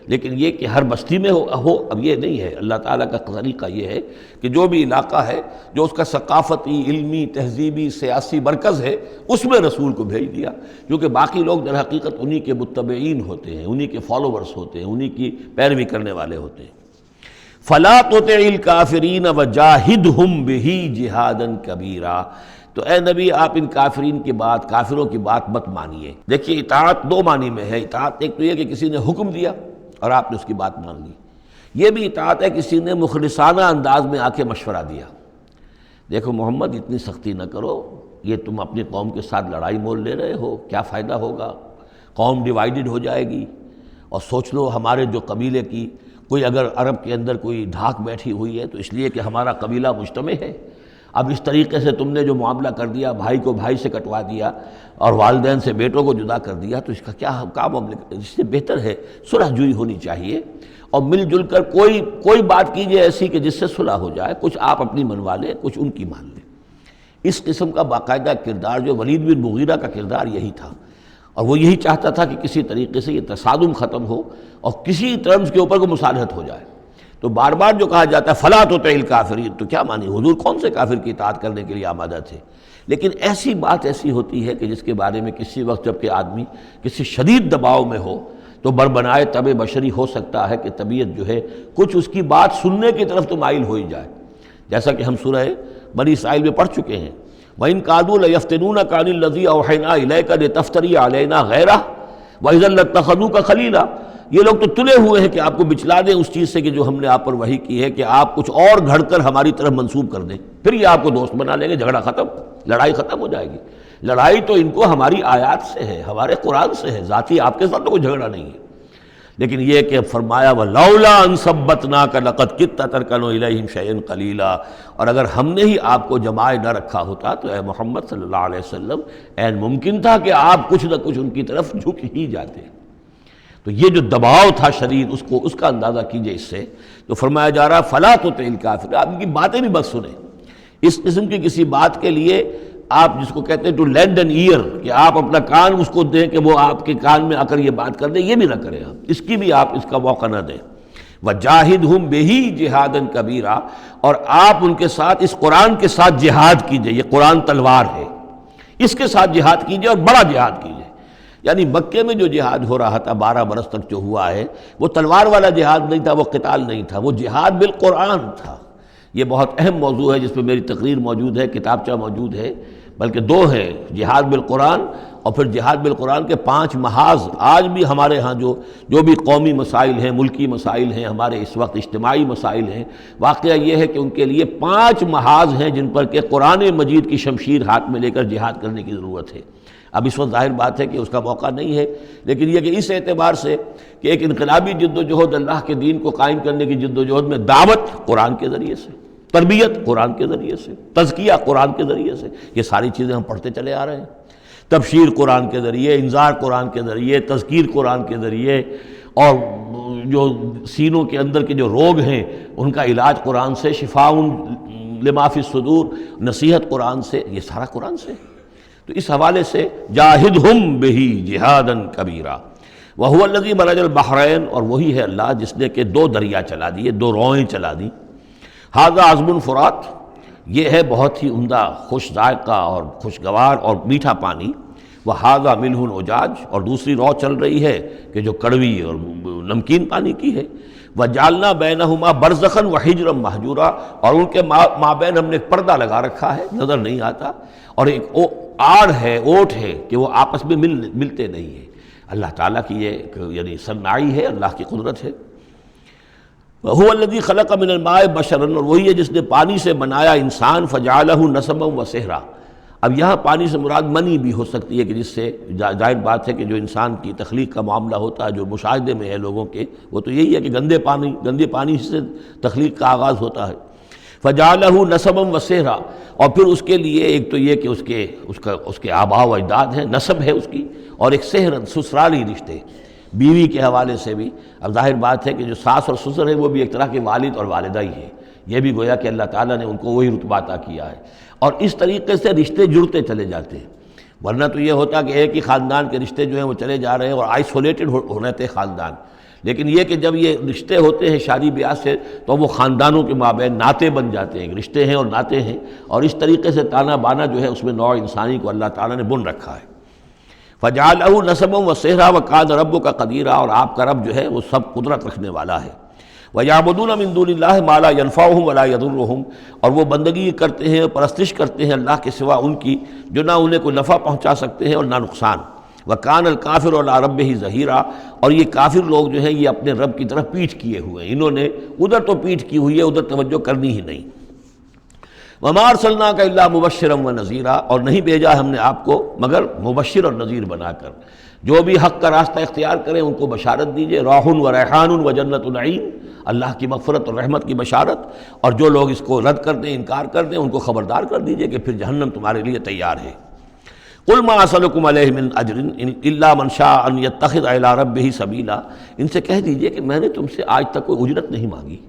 لیکن یہ کہ ہر بستی میں ہو اب یہ نہیں ہے۔ اللہ تعالیٰ کا طریقہ یہ ہے کہ جو بھی علاقہ ہے، جو اس کا ثقافتی، علمی، تہذیبی، سیاسی مرکز ہے، اس میں رسول کو بھیج دیا، کیونکہ باقی لوگ در حقیقت انہی کے متبعین ہوتے ہیں، انہی کے فالوورز ہوتے ہیں، انہی کی پیروی کرنے والے ہوتے ہیں۔ فَلَا تُطِعِ الْكَافِرِينَ وَجَاهِدْهُمْ بِهِ جِهَادًا كَبِيرًا، تو اے نبی آپ ان کافرین کی بات، کافروں کی بات مت مانیے۔ دیکھیے اطاعت دو معنی میں ہے، اطاعت ایک تو یہ کہ کسی نے حکم دیا اور آپ نے اس کی بات مان لی، یہ بھی اطاعت ہے کسی نے مخلصانہ انداز میں آ کے مشورہ دیا، دیکھو محمد اتنی سختی نہ کرو، یہ تم اپنی قوم کے ساتھ لڑائی مول لے رہے ہو، کیا فائدہ ہوگا، قوم ڈیوائیڈڈ ہو جائے گی، اور سوچ لو ہمارے جو قبیلے کی کوئی اگر عرب کے اندر کوئی دھاک بیٹھی ہوئی ہے تو اس لیے کہ ہمارا قبیلہ مجتمع ہے، اب اس طریقے سے تم نے جو معاملہ کر دیا، بھائی کو بھائی سے کٹوا دیا اور والدین سے بیٹوں کو جدا کر دیا، تو اس کا کیا معاملہ، اس سے بہتر ہے صلح جوئی ہونی چاہیے، اور مل جل کر کوئی بات کیجئے ایسی کہ جس سے صلح ہو جائے، کچھ آپ اپنی منوا لیں، کچھ ان کی مان لیں۔ اس قسم کا باقاعدہ کردار جو ولید بن مغیرہ کا کردار یہی تھا، اور وہ یہی چاہتا تھا کہ کسی طریقے سے یہ تصادم ختم ہو اور کسی ٹرمز کے اوپر کو مصالحت ہو جائے۔ تو بار بار جو کہا جاتا ہے فَلَا تُطِعِ الْكَافِرِينَ، تو کیا مانی، حضور کون سے کافر کی اطاعت کرنے کے لیے آمادہ تھے؟ لیکن ایسی بات ایسی ہوتی ہے کہ جس کے بارے میں کسی وقت جب کہ آدمی کسی شدید دباؤ میں ہو تو بربنائے طبع بشری ہو سکتا ہے کہ طبیعت جو ہے کچھ اس کی بات سننے کی طرف تو مائل ہو ہی جائے، جیسا کہ ہم سورہ بنی اسرائیل میں پڑھ چکے ہیں، وَإِن كَادُوا لَيَفْتِنُونَكَ عَنِ الَّذِي أَوْحَيْنَا إِلَيْكَ لِتَفْتَرِيَ عَلَيْنَا غَيْرَهُ وَإِذًا لَاتَّخَذُوكَ خَلِيلًا، یہ لوگ تو تلے ہوئے ہیں کہ آپ کو بچلا دیں اس چیز سے کہ جو ہم نے آپ پر وحی کی ہے، کہ آپ کچھ اور گھڑ کر ہماری طرف منسوب کر دیں، پھر یہ آپ کو دوست بنا لیں گے، جھگڑا ختم، لڑائی ختم ہو جائے گی۔ لڑائی تو ان کو ہماری آیات سے ہے، ہمارے قرآن سے ہے، ذاتی آپ کے ساتھ تو کوئی جھگڑا نہیں ہے۔ لیکن یہ کہ فرمایا وَلَوْلَا أَن ثَبَّتْنَاكَ لَقَدْ كِدتَّ تَرْكَنُ إِلَيْهِمْ شَيْئًا قَلِيلًا، اور اگر ہم نے ہی آپ کو جمائے نہ رکھا ہوتا تو اے محمد صلی اللہ علیہ وسلم عین ممکن تھا کہ آپ کچھ نہ کچھ ان کی طرف جھک ہی جاتے۔ تو یہ جو دباؤ تھا شدید، اس کا اندازہ کیجئے اس سے، تو فرمایا جا رہا فَلَا تُطِعِ الْكَافِرِينَ، آپ ان کی باتیں بھی بس سنیں، اس قسم کی کسی بات کے لیے آپ جس کو کہتے ہیں ٹو لینڈ این ایئر، کہ آپ اپنا کان اس کو دیں کہ وہ آپ کے کان میں آ کر یہ بات کر دیں، یہ بھی نہ کریں آپ، اس کی بھی آپ اس کا موقع نہ دیں۔ وَجَاهِدْهُمْ بِهِ جِهَادًا كَبِيرًا، اور آپ ان کے ساتھ اس قرآن کے ساتھ جہاد کیجئے، یہ قرآن تلوار ہے، اس کے ساتھ جہاد کیجئے اور بڑا جہاد کیجئے۔ یعنی مکے میں جو جہاد ہو رہا تھا 12 برس تک جو ہوا ہے، وہ تلوار والا جہاد نہیں تھا، وہ قتال نہیں تھا، وہ جہاد بالقرآن تھا۔ یہ بہت اہم موضوع ہے جس پہ میری تقریر موجود ہے، کتابچہ موجود ہے، بلکہ 2 ہے، جہاد بالقرآن اور پھر جہاد بالقرآن کے 5 محاذ آج بھی ہمارے ہاں جو بھی قومی مسائل ہیں، ملکی مسائل ہیں، ہمارے اس وقت اجتماعی مسائل ہیں، واقعہ یہ ہے کہ ان کے لیے 5 محاذ ہیں جن پر کہ قرآن مجید کی شمشیر ہاتھ میں لے کر جہاد کرنے کی ضرورت ہے۔ اب اس وقت ظاہر بات ہے کہ اس کا موقع نہیں ہے، لیکن یہ کہ اس اعتبار سے کہ ایک انقلابی جد و جہد اللہ کے دین کو قائم کرنے کی جد و جہد میں دعوت قرآن کے ذریعے سے، تربیت قرآن کے ذریعے سے، تزکیہ قرآن کے ذریعے سے، یہ ساری چیزیں ہم پڑھتے چلے آ رہے ہیں۔ تبشیر قرآن کے ذریعے، انذار قرآن کے ذریعے، تذکیر قرآن کے ذریعے، اور جو سینوں کے اندر کے جو روگ ہیں ان کا علاج قرآن سے، شفاء لما فی الصدور، نصیحت قرآن سے، یہ سارا قرآن سے۔ تو اس حوالے سے جاہدہم بہ جہادا کبیرا وہو الذی مرج البحرین، اور وہی ہے اللہ جس نے کہ 2 دریا چلا دیے، 2 روئیں چلا دی۔ ھذا عذب فرات، یہ ہے بہت ہی عمدہ خوش ذائقہ اور خوشگوار اور میٹھا پانی۔ وھذا ملح اجاج، اور دوسری رو چل رہی ہے کہ جو کڑوی اور نمکین پانی کی ہے۔ وجعلنا بینہما برزخا وحجرا مہجورا، اور ان کے مابین ہم نے ایک پردہ لگا رکھا ہے، نظر نہیں آتا، اور ایک آڑ ہے، اوٹ ہے کہ وہ آپس میں ملتے نہیں ہیں۔ اللہ تعالیٰ کی یہ یعنی صناعی ہے، اللہ کی قدرت ہے۔ وَهُوَ الَّذِي خَلَقَ مِنَ الْمَاءِ بَشَرًا، اور وہی ہے جس نے پانی سے بنایا انسان، فَجَعَلَهُ نَسَبًا وَسِحْرًا۔ اب یہاں پانی سے مراد منی بھی ہو سکتی ہے کہ جس سے ظاہر بات ہے کہ جو انسان کی تخلیق کا معاملہ ہوتا ہے، جو مشاہدے میں ہے لوگوں کے، وہ تو یہی ہے کہ گندے پانی سے تخلیق کا آغاز ہوتا ہے۔ فَجَعَلَهُ نَسَبًا وَسِحْرًا، اور پھر اس کے لیے ایک تو یہ کہ اس کے آباء و اجداد ہیں، نسب ہے اس کی، اور ایک سحرن سسرالی رشتے، بیوی کے حوالے سے بھی۔ اب ظاہر بات ہے کہ جو ساس اور سسر ہے وہ بھی ایک طرح کے والد اور والدہ ہی ہے، یہ بھی گویا کہ اللہ تعالیٰ نے ان کو وہی رتبہ عطا کیا ہے، اور اس طریقے سے رشتے جڑتے چلے جاتے ہیں۔ ورنہ تو یہ ہوتا کہ ایک ہی خاندان کے رشتے جو ہیں وہ چلے جا رہے ہیں اور آئسولیٹڈ ہو رہے تھے خاندان، لیکن یہ کہ جب یہ رشتے ہوتے ہیں شادی بیاہ سے تو وہ خاندانوں کے مابین ناطے بن جاتے ہیں، رشتے ہیں اور ناطے ہیں، اور اس طریقے سے تانا بانا جو ہے اس میں نوع انسانی کو اللہ تعالیٰ نے بن رکھا ہے۔ فَجَعَلَهُ نَسَبًا وَسِحْرًا وَكَانَ رَبُّكَ قَدِيرًا، اور آپ کا رب جو ہے وہ سب قدرت رکھنے والا ہے۔ وَيَعْبُدُونَ مِن دُونِ اللَّهِ مَا لَا يَنفَعُهُمْ وَلَا يَضُرُّهُمْ، اور وہ بندگی کرتے ہیں اور پرستش کرتے ہیں اللہ کے سوا ان کی جو نہ انہیں کوئی نفع پہنچا سکتے ہیں اور نہ نقصان۔ وَكَانَ الْكَافِرُ عَلَىٰ رَبِّهِ ظَهِيرًا، اور یہ کافر لوگ جو ہیں یہ اپنے رب کی طرف پیٹھ کیے ہوئے ہیں، انہوں نے ادھر تو پیٹھ کی ہوئی ہے، ادھر توجہ کرنی ہی نہیں۔ وَمَا أَرْسَلْنَاكَ إِلَّا مُبَشِّرًا وَنَذِيرًا، اور نہیں بھیجا ہم نے آپ کو مگر مبشر اور نذیر بنا کر، جو بھی حق کا راستہ اختیار کریں ان کو بشارت دیجئے، راح و ریحان و جنت نعیم، اللہ کی مغفرت اور رحمت کی بشارت، اور جو لوگ اس کو رد کر دیں، انکار کر دیں، ان کو خبردار کر دیجئے کہ پھر جہنم تمہارے لیے تیار ہے۔ قُلْ مَا أَسْأَلُكُمْ عَلَيْهِ مِنْ أَجْرٍ إِلَّا مَنْ شَاءَ أَنْ يَتَّخِذَ إِلَىٰ رَبِّهِ سَبِيلًا، ان سے کہہ دیجئے کہ میں نے تم سے آج تک کوئی اجرت نہیں مانگی،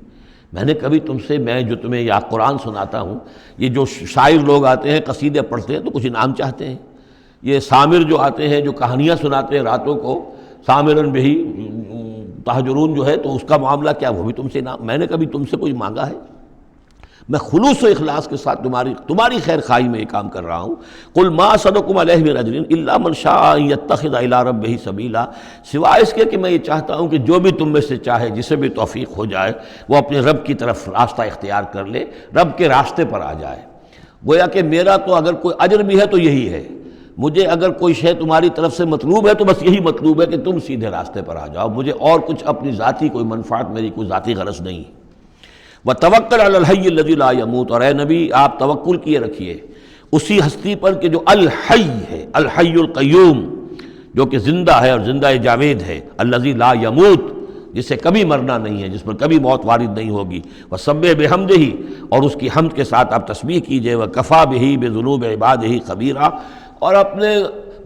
میں نے کبھی تم سے، میں جو تمہیں یا قرآن سناتا ہوں، یہ جو شاعر لوگ آتے ہیں قصیدے پڑھتے ہیں تو کچھ انعام چاہتے ہیں، یہ سامر جو آتے ہیں جو کہانیاں سناتے ہیں راتوں کو، سامرن بہی تہجرون جو ہے، تو اس کا معاملہ کیا، وہ بھی تم سے انعام، میں نے کبھی تم سے کوئی مانگا ہے؟ میں خلوص و اخلاص کے ساتھ تمہاری خیر خواہی میں یہ کام کر رہا ہوں۔ قل ما اسألکم علیہ من اجر الا من شاء ان یتخذ الی ربہ سبیلا، سوائے اس کے کہ میں یہ چاہتا ہوں کہ جو بھی تم میں سے چاہے، جسے بھی توفیق ہو جائے، وہ اپنے رب کی طرف راستہ اختیار کر لے، رب کے راستے پر آ جائے۔ گویا کہ میرا تو اگر کوئی اجر بھی ہے تو یہی ہے، مجھے اگر کوئی شے تمہاری طرف سے مطلوب ہے تو بس یہی مطلوب ہے کہ تم سیدھے راستے پر آ جاؤ، مجھے اور کچھ اپنی ذاتی کوئی منفعت، میری کوئی ذاتی غرض نہیں۔ وَتَوَكَّلْ عَلَى الْحَيِّ الَّذِي لَا يَمُوتُ، اور اے نبی آپ توکل کیے رکھیے اسی ہستی پر کہ جو الحی ہے، الحی القیوم، جو کہ زندہ ہے اور زندہ جاوید ہے، الذی لا یموت، جس سے کبھی مرنا نہیں ہے، جس پر کبھی موت وارد نہیں ہوگی۔ وَسَبِّحْ بِحَمْدِهِ، اور اس کی حمد کے ساتھ آپ تسبیح کیجئے، وَكَفَىٰ بِهِ بِذُنُوبِ عِبَادِهِ خَبِيرًا، اور اپنے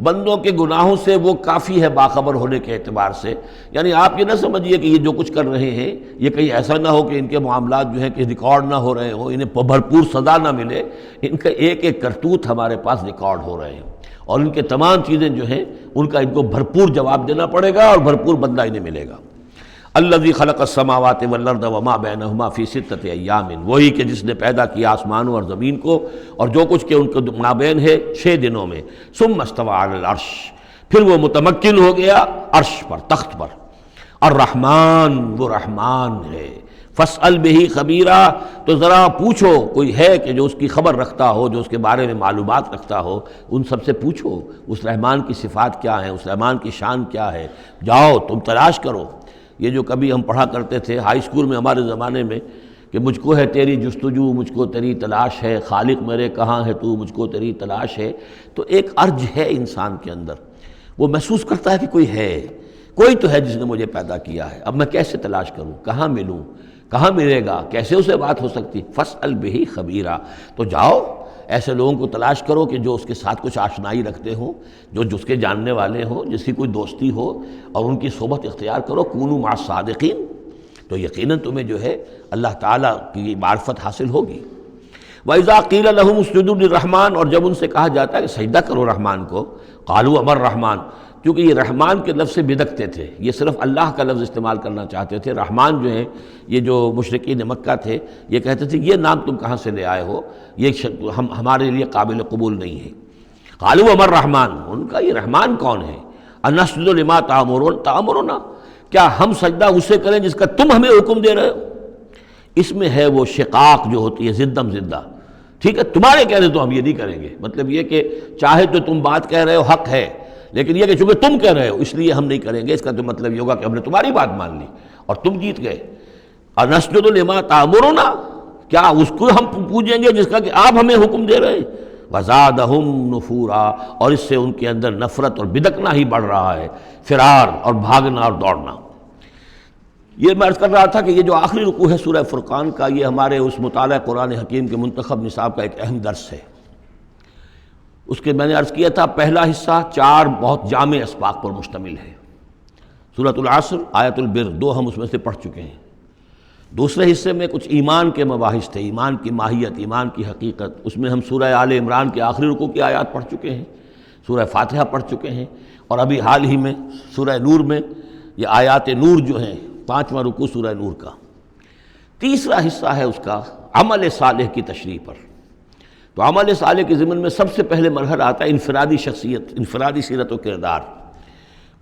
بندوں کے گناہوں سے وہ کافی ہے باخبر ہونے کے اعتبار سے۔ یعنی آپ یہ نہ سمجھیے کہ یہ جو کچھ کر رہے ہیں یہ کہیں ایسا نہ ہو کہ ان کے معاملات جو ہیں کہ ریکارڈ نہ ہو رہے ہوں، انہیں بھرپور سزا نہ ملے، ان کا ایک ایک کرتوت ہمارے پاس ریکارڈ ہو رہے ہیں، اور ان کے تمام چیزیں جو ہیں ان کا ان کو بھرپور جواب دینا پڑے گا اور بھرپور بدلہ انہیں ملے گا۔ الذی خلق السماوات والارض وما بینہما فی ستۃ ایام، وہی کہ جس نے پیدا کیا آسمانوں اور زمین کو اور جو کچھ کہ ان کے مابین ہے 6 دنوں میں۔ ثم استوى علی العرش، پھر وہ متمکن ہو گیا عرش پر، تخت پر۔ الرحمن، وہ رحمان ہے، فاسأل بہ خبیرا، تو ذرا پوچھو، کوئی ہے کہ جو اس کی خبر رکھتا ہو، جو اس کے بارے میں معلومات رکھتا ہو، ان سب سے پوچھو اس رحمان کی صفات کیا ہیں، اس رحمان کی شان کیا ہے، جاؤ تم تلاش کرو۔ یہ جو کبھی ہم پڑھا کرتے تھے ہائی اسکول میں ہمارے زمانے میں کہ مجھ کو ہے تیری جستجو، مجھ کو تیری تلاش ہے، خالق میرے کہاں ہے تو، مجھ کو تیری تلاش ہے، تو ایک ارج ہے انسان کے اندر، وہ محسوس کرتا ہے کہ کوئی ہے، کوئی تو ہے جس نے مجھے پیدا کیا ہے، اب میں کیسے تلاش کروں، کہاں ملوں، کہاں ملے گا، کیسے اسے بات ہو سکتی، فاسأل بہ خبیرا، تو جاؤ ایسے لوگوں کو تلاش کرو کہ جو اس کے ساتھ کچھ آشنائی رکھتے ہوں، جو جس کے جاننے والے ہوں، جس کی کوئی دوستی ہو، اور ان کی صحبت اختیار کرو، کونوا مع الصادقین، تو یقیناً تمہیں جو ہے اللہ تعالیٰ کی معرفت حاصل ہوگی۔ وَإِذَا قِيلَ لَهُمُ اسْجُدُوا لِلرَّحْمَٰنِ، اور جب ان سے کہا جاتا ہے کہ سجدہ کرو رحمان کو، قالوا امر رحمان، کیونکہ یہ رحمان کے لفظ سے بدکتے تھے، یہ صرف اللہ کا لفظ استعمال کرنا چاہتے تھے۔ رحمان جو ہیں یہ جو مشرکین مکہ تھے یہ کہتے تھے یہ نام تم کہاں سے لے آئے ہو، یہ ہمارے لیے قابل قبول نہیں ہے۔ قالوا امر رحمان، ان کا یہ رحمان کون ہے؟ انسجد لما تأمرنا، کیا ہم سجدہ اسے کریں جس کا تم ہمیں حکم دے رہے ہو؟ اس میں ہے وہ شقاق جو ہوتی ہے زدم زدہ، ٹھیک ہے، تمہارے کہہ رہے تو ہم یہ نہیں کریں گے، مطلب یہ کہ چاہے تو تم بات کہہ رہے ہو حق ہے، لیکن یہ کہ چونکہ تم کہہ رہے ہو اس لیے ہم نہیں کریں گے، اس کا تو مطلب یہ ہوگا کہ ہم نے تمہاری بات مان لی اور تم جیت گئے۔ انسجد لما تأمرنا، کیا اس کو ہم پوجیں گے جس کا کہ آپ ہمیں حکم دے رہے ہیں؟ وزادہم نفورا، اور اس سے ان کے اندر نفرت اور بدکنا ہی بڑھ رہا ہے، فرار اور بھاگنا اور دوڑنا۔ یہ میں عرض کر رہا تھا کہ یہ جو آخری رکوع ہے سورہ فرقان کا، یہ ہمارے اس مطالعہ قرآن حکیم کے منتخب نصاب کا ایک اہم درس ہے۔ اس کے میں نے عرض کیا تھا پہلا حصہ 4 بہت جامع اسباق پر مشتمل ہے، سورۃ العصر، آیت البر، 2 ہم اس میں سے پڑھ چکے ہیں۔ دوسرے حصے میں کچھ ایمان کے مباحث تھے، ایمان کی ماہیت، ایمان کی حقیقت، اس میں ہم سورہ آل عمران کے آخری رکوع کی آیات پڑھ چکے ہیں، سورہ فاتحہ پڑھ چکے ہیں، اور ابھی حال ہی میں سورہ نور میں یہ آیات نور جو ہیں، 5واں رکوع سورہ نور کا۔ تیسرا حصہ ہے اس کا عمل صالح کی تشریح پر۔ تو عمل صالح کے ضمن میں سب سے پہلے مرحلہ آتا ہے انفرادی شخصیت، انفرادی سیرت و کردار۔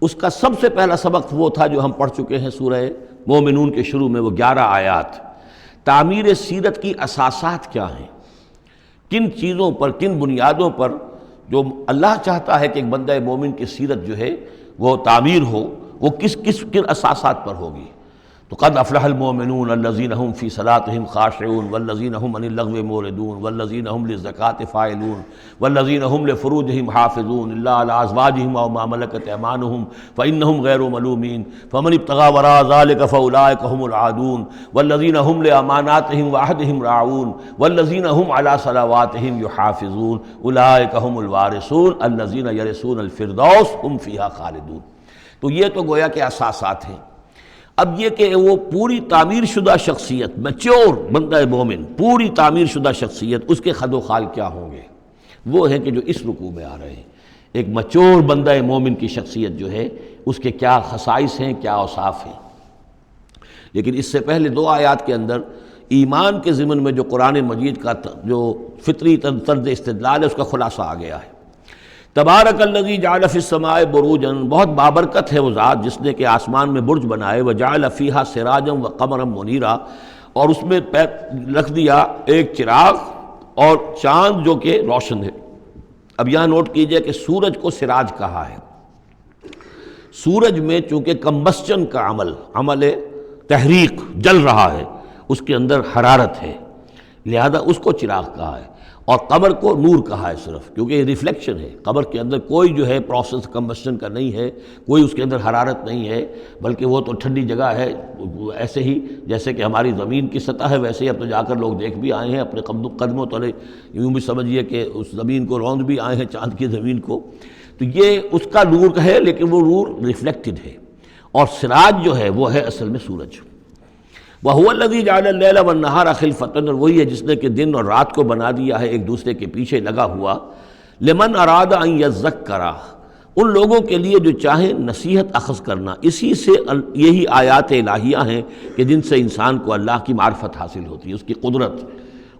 اس کا سب سے پہلا سبق وہ تھا جو ہم پڑھ چکے ہیں سورہ مومنون کے شروع میں، وہ 11 آیات۔ تعمیر سیرت کی اساسات کیا ہیں، کن چیزوں پر، کن بنیادوں پر جو اللہ چاہتا ہے کہ ایک بندہ مومن کی سیرت جو ہے وہ تعمیر ہو، وہ کن اساسات پر ہوگی۔ تو قد افلح المؤمنون الذین هم فی صلاتهم خاشعون والذین هم عن اللغو معرضون والذین هم للزکاة فاعلون والذین هم لفروجهم حافظون الا علی ازواجهم او ما ملکت ایمانهم فانهم غیر ملومین فمن ابتغى وراء ذلك فاولئک هم العادون والذین هم لاماناتهم وعهدهم راعون والذین هم علی صلواتهم یحافظون اولئک هم الوارثون الذین یرثون الفردوس هم فیہا خالدون۔ تو یہ تو گویا کہ اساسات ہیں۔ اب یہ کہ وہ پوری تعمیر شدہ شخصیت، میچور بندہ مومن، پوری تعمیر شدہ شخصیت، اس کے خد و خال کیا ہوں گے، وہ ہیں کہ جو اس رکوع میں آ رہے ہیں۔ ایک میچور بندہ مومن کی شخصیت جو ہے اس کے کیا خصائص ہیں، کیا اوصاف ہیں۔ لیکن اس سے پہلے 2 آیات کے اندر ایمان کے ضمن میں جو قرآن مجید کا جو فطری طرز استدلال ہے اس کا خلاصہ آ گیا ہے۔ تبارک الذی جعل فی السماء بروجا، بہت بابرکت ہے وہ ذات جس نے کہ آسمان میں برج بنائے، وجعل فیہا سراجا وقمرا منیرا، اور اس میں رکھ دیا ایک چراغ اور چاند جو کہ روشن ہے۔ اب یہاں نوٹ کیجئے کہ سورج کو سراج کہا ہے۔ سورج میں چونکہ کمبسچن کا عمل تحریق، جل رہا ہے، اس کے اندر حرارت ہے، لہذا اس کو چراغ کہا ہے، اور قمر کو نور کہا ہے صرف، کیونکہ یہ ریفلیکشن ہے۔ قمر کے اندر کوئی جو ہے پروسیس کمبسشن کا نہیں ہے، کوئی اس کے اندر حرارت نہیں ہے، بلکہ وہ تو ٹھنڈی جگہ ہے، ایسے ہی جیسے کہ ہماری زمین کی سطح ہے ویسے ہی اب تو جا کر لوگ دیکھ بھی آئے ہیں اپنے قدموں تلے، یوں بھی سمجھیے کہ اس زمین کو روند بھی آئے ہیں، چاند کی زمین کو۔ تو یہ اس کا نور ہے، لیکن وہ نور ریفلیکٹڈ ہے، اور سراج جو ہے وہ ہے اصل میں سورج۔ وَهُوَ الَّذِي جَعَلَ اللَّيْلَ وَالنَّهَارَ خِلْفَةً، اور وہی ہے جس نے کہ دن اور رات کو بنا دیا ہے ایک دوسرے کے پیچھے لگا ہوا، لِمَنْ أَرَادَ أَنْ يَذَّكَّرَ، ان لوگوں کے لیے جو چاہیں نصیحت اخذ کرنا۔ اسی سے یہی آیات الہیہ ہیں کہ جن سے انسان کو اللہ کی معرفت حاصل ہوتی ہے، اس کی قدرت،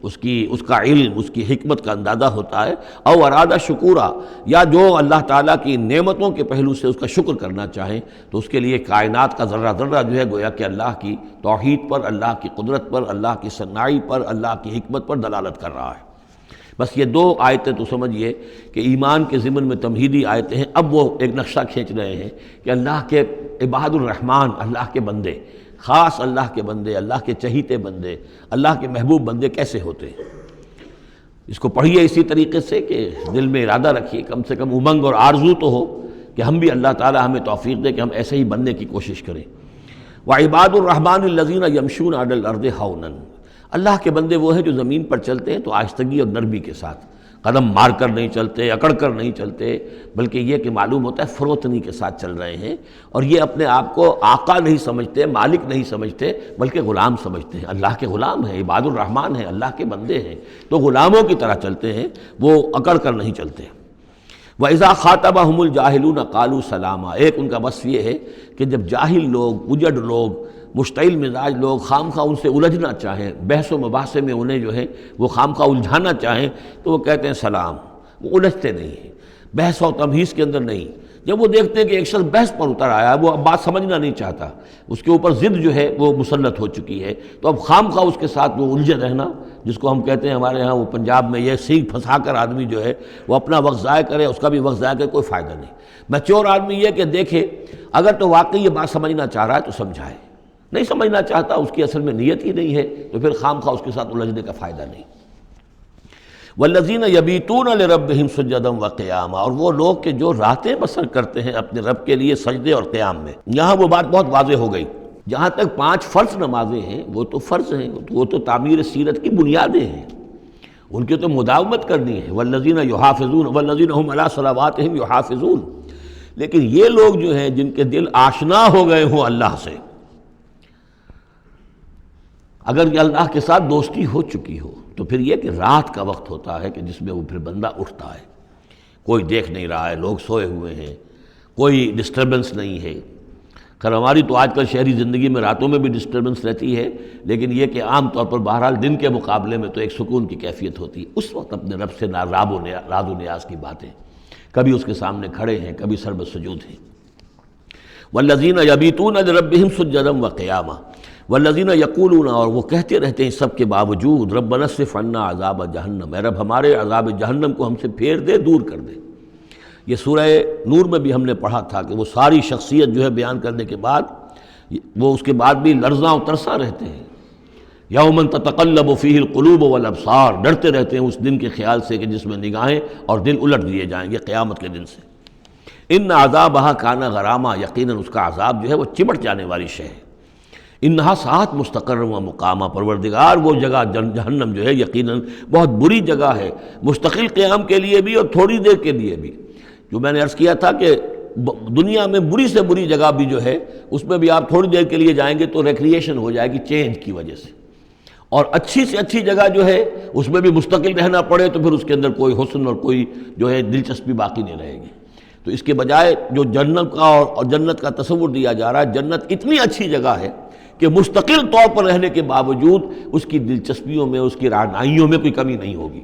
اس کا علم، اس کی حکمت کا اندازہ ہوتا ہے۔ او ارادہ شکورا، یا جو اللہ تعالیٰ کی نعمتوں کے پہلو سے اس کا شکر کرنا چاہیں تو اس کے لیے کائنات کا ذرہ ذرہ جو ہے گویا کہ اللہ کی توحید پر، اللہ کی قدرت پر، اللہ کی صنائی پر، اللہ کی حکمت پر دلالت کر رہا ہے۔ بس یہ دو آیتیں تو سمجھیے کہ ایمان کے ضمن میں تمہیدی آیتیں ہیں۔ اب وہ ایک نقشہ کھینچ رہے ہیں کہ اللہ کے عباد الرحمن، اللہ کے بندے، خاص اللہ کے بندے، اللہ کے چہیتے بندے، اللہ کے محبوب بندے کیسے ہوتے ہیں۔ اس کو پڑھیے اسی طریقے سے کہ دل میں ارادہ رکھیے، کم سے کم امنگ اور آرزو تو ہو کہ ہم بھی اللہ تعالی ہمیں توفیق دے کہ ہم ایسے ہی بننے کی کوشش کریں۔ وعباد الرحمن الذین یمشون علی الارض ہونا، اللہ کے بندے وہ ہیں جو زمین پر چلتے ہیں تو آہستگی اور نرمی کے ساتھ، قدم مار کر نہیں چلتے، اکڑ کر نہیں چلتے، بلکہ یہ کہ معلوم ہوتا ہے فروتنی کے ساتھ چل رہے ہیں، اور یہ اپنے آپ کو آقا نہیں سمجھتے، مالک نہیں سمجھتے، بلکہ غلام سمجھتے ہیں۔ اللہ کے غلام ہیں، عباد الرحمن ہیں، اللہ کے بندے ہیں، تو غلاموں کی طرح چلتے ہیں، وہ اکڑ کر نہیں چلتے۔ وَإِذَا خَاطَبَهُمُ الْجَاهِلُونَ قَالُوا سَلَامًا، ایک ان کا وصف یہ ہے کہ جب جاہل لوگ، اجڑ لوگ، مشتعل مزاج لوگ خام خواہ ان سے الجھنا چاہیں، بحث و مباحثے میں انہیں جو ہے وہ خام خواہ الجھانا چاہیں تو وہ کہتے ہیں سلام، وہ الجھتے نہیں ہیں، بحث و تمہیز کے اندر نہیں۔ جب وہ دیکھتے ہیں کہ ایک شخص بحث پر اتر آیا، وہ اب بات سمجھنا نہیں چاہتا، اس کے اوپر ضد جو ہے وہ مسلط ہو چکی ہے، تو اب خام خواہ اس کے ساتھ وہ الجھے رہنا، جس کو ہم کہتے ہیں ہمارے ہاں وہ پنجاب میں یہ سینگ پھنسا کر آدمی جو ہے وہ اپنا وقت ضائع کرے، اس کا بھی وقت ضائع کرے، کوئی فائدہ نہیں۔ میچور آدمی یہ کہ دیکھے اگر تو واقعی یہ بات سمجھنا چاہ رہا ہے تو سمجھائے، نہیں سمجھنا چاہتا، اس کی اصل میں نیت ہی نہیں ہے، تو پھر خام خواہ اس کے ساتھ الجھنے کا فائدہ نہیں۔ والذین یبیتون لربہم سجدا وقیاما، اور وہ لوگ کہ جو راتیں بسر کرتے ہیں اپنے رب کے لیے سجدے اور قیام میں۔ یہاں وہ بات بہت واضح ہو گئی، جہاں تک 5 فرض نمازیں ہیں وہ تو فرض ہیں، وہ تو تعمیر سیرت کی بنیادیں ہیں، ان کی تو مداومت کرنی ہے۔ والذین یحافظون والذین هم علی صلواتہم یحافظون، لیکن یہ لوگ جو ہیں جن کے دل آشنا ہو گئے ہوں اللہ سے، اگر یہ اللہ کے ساتھ دوستی ہو چکی ہو تو پھر یہ کہ رات کا وقت ہوتا ہے کہ جس میں وہ پھر بندہ اٹھتا ہے، کوئی دیکھ نہیں رہا ہے، لوگ سوئے ہوئے ہیں، کوئی ڈسٹربنس نہیں ہے۔ خیر ہماری تو آج کل شہری زندگی میں راتوں میں بھی ڈسٹربنس رہتی ہے، لیکن یہ کہ عام طور پر بہرحال دن کے مقابلے میں تو ایک سکون کی کیفیت ہوتی ہے۔ اس وقت اپنے رب سے راز و نیاز کی باتیں، کبھی اس کے سامنے کھڑے ہیں، کبھی سر بسجود ہیں۔ والذین یبیتون لربہم سجدا وقیاما والذین یقولون، اور وہ کہتے رہتے ہیں سب کے باوجود، ربنا اصرف عنا عذاب جہنم، اے رب ہمارے عذاب جہنم کو ہم سے پھیر دے، دور کر دے۔ یہ سورہ نور میں بھی ہم نے پڑھا تھا کہ وہ ساری شخصیت جو ہے بیان کرنے کے بعد وہ اس کے بعد بھی لرزاں و ترساں رہتے ہیں۔ یوما تتقلب فیہ القلوب والابصار، ڈرتے رہتے ہیں اس دن کے خیال سے کہ جس میں نگاہیں اور دل الٹ دیے جائیں گے قیامت کے دن سے۔ ان عذابہا کان غراما، یقیناً اس کا عذاب جو ہے وہ چمٹ جانے والی شے ہے۔ انہا ساعت مستقر و مقامہ، پروردگار وہ جگہ جہنم جو ہے یقیناً بہت بری جگہ ہے، مستقل قیام کے لیے بھی اور تھوڑی دیر کے لیے بھی۔ جو میں نے عرض کیا تھا کہ دنیا میں بری سے بری جگہ بھی جو ہے اس میں بھی آپ تھوڑی دیر کے لیے جائیں گے تو ریکریشن ہو جائے گی چینج کی وجہ سے، اور اچھی سے اچھی جگہ جو ہے اس میں بھی مستقل رہنا پڑے تو پھر اس کے اندر کوئی حسن اور کوئی جو ہے دلچسپی باقی نہیں رہے گی۔ تو اس کے بجائے جو جنت کا اور جنت کا تصور دیا جا رہا ہے، جنت اتنی اچھی جگہ ہے کہ مستقل طور پر رہنے کے باوجود اس کی دلچسپیوں میں، اس کی رعنائیوں میں کوئی کمی نہیں ہوگی،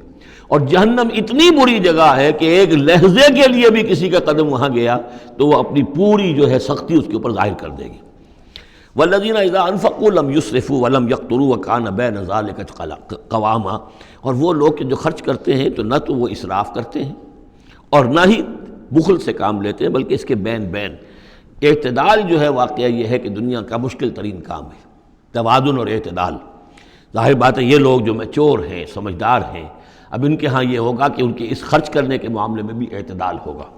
اور جہنم اتنی بری جگہ ہے کہ ایک لحظے کے لیے بھی کسی کا قدم وہاں گیا تو وہ اپنی پوری جو ہے سختی اس کے اوپر ظاہر کر دے گی۔ والذین اذا انفقوا لم یسرفوا ولم یقتروا وکان بین ذلک قواما، اور وہ لوگ کہ جو خرچ کرتے ہیں تو نہ تو وہ اسراف کرتے ہیں اور نہ ہی بخل سے کام لیتے ہیں، بلکہ اس کے بین اعتدال جو ہے واقعہ یہ ہے کہ دنیا کا مشکل ترین کام ہے، توازن اور اعتدال۔ ظاہر بات ہے یہ لوگ جو میچور ہیں، سمجھدار ہیں، اب ان کے ہاں یہ ہوگا کہ ان کے اس خرچ کرنے کے معاملے میں بھی اعتدال ہوگا۔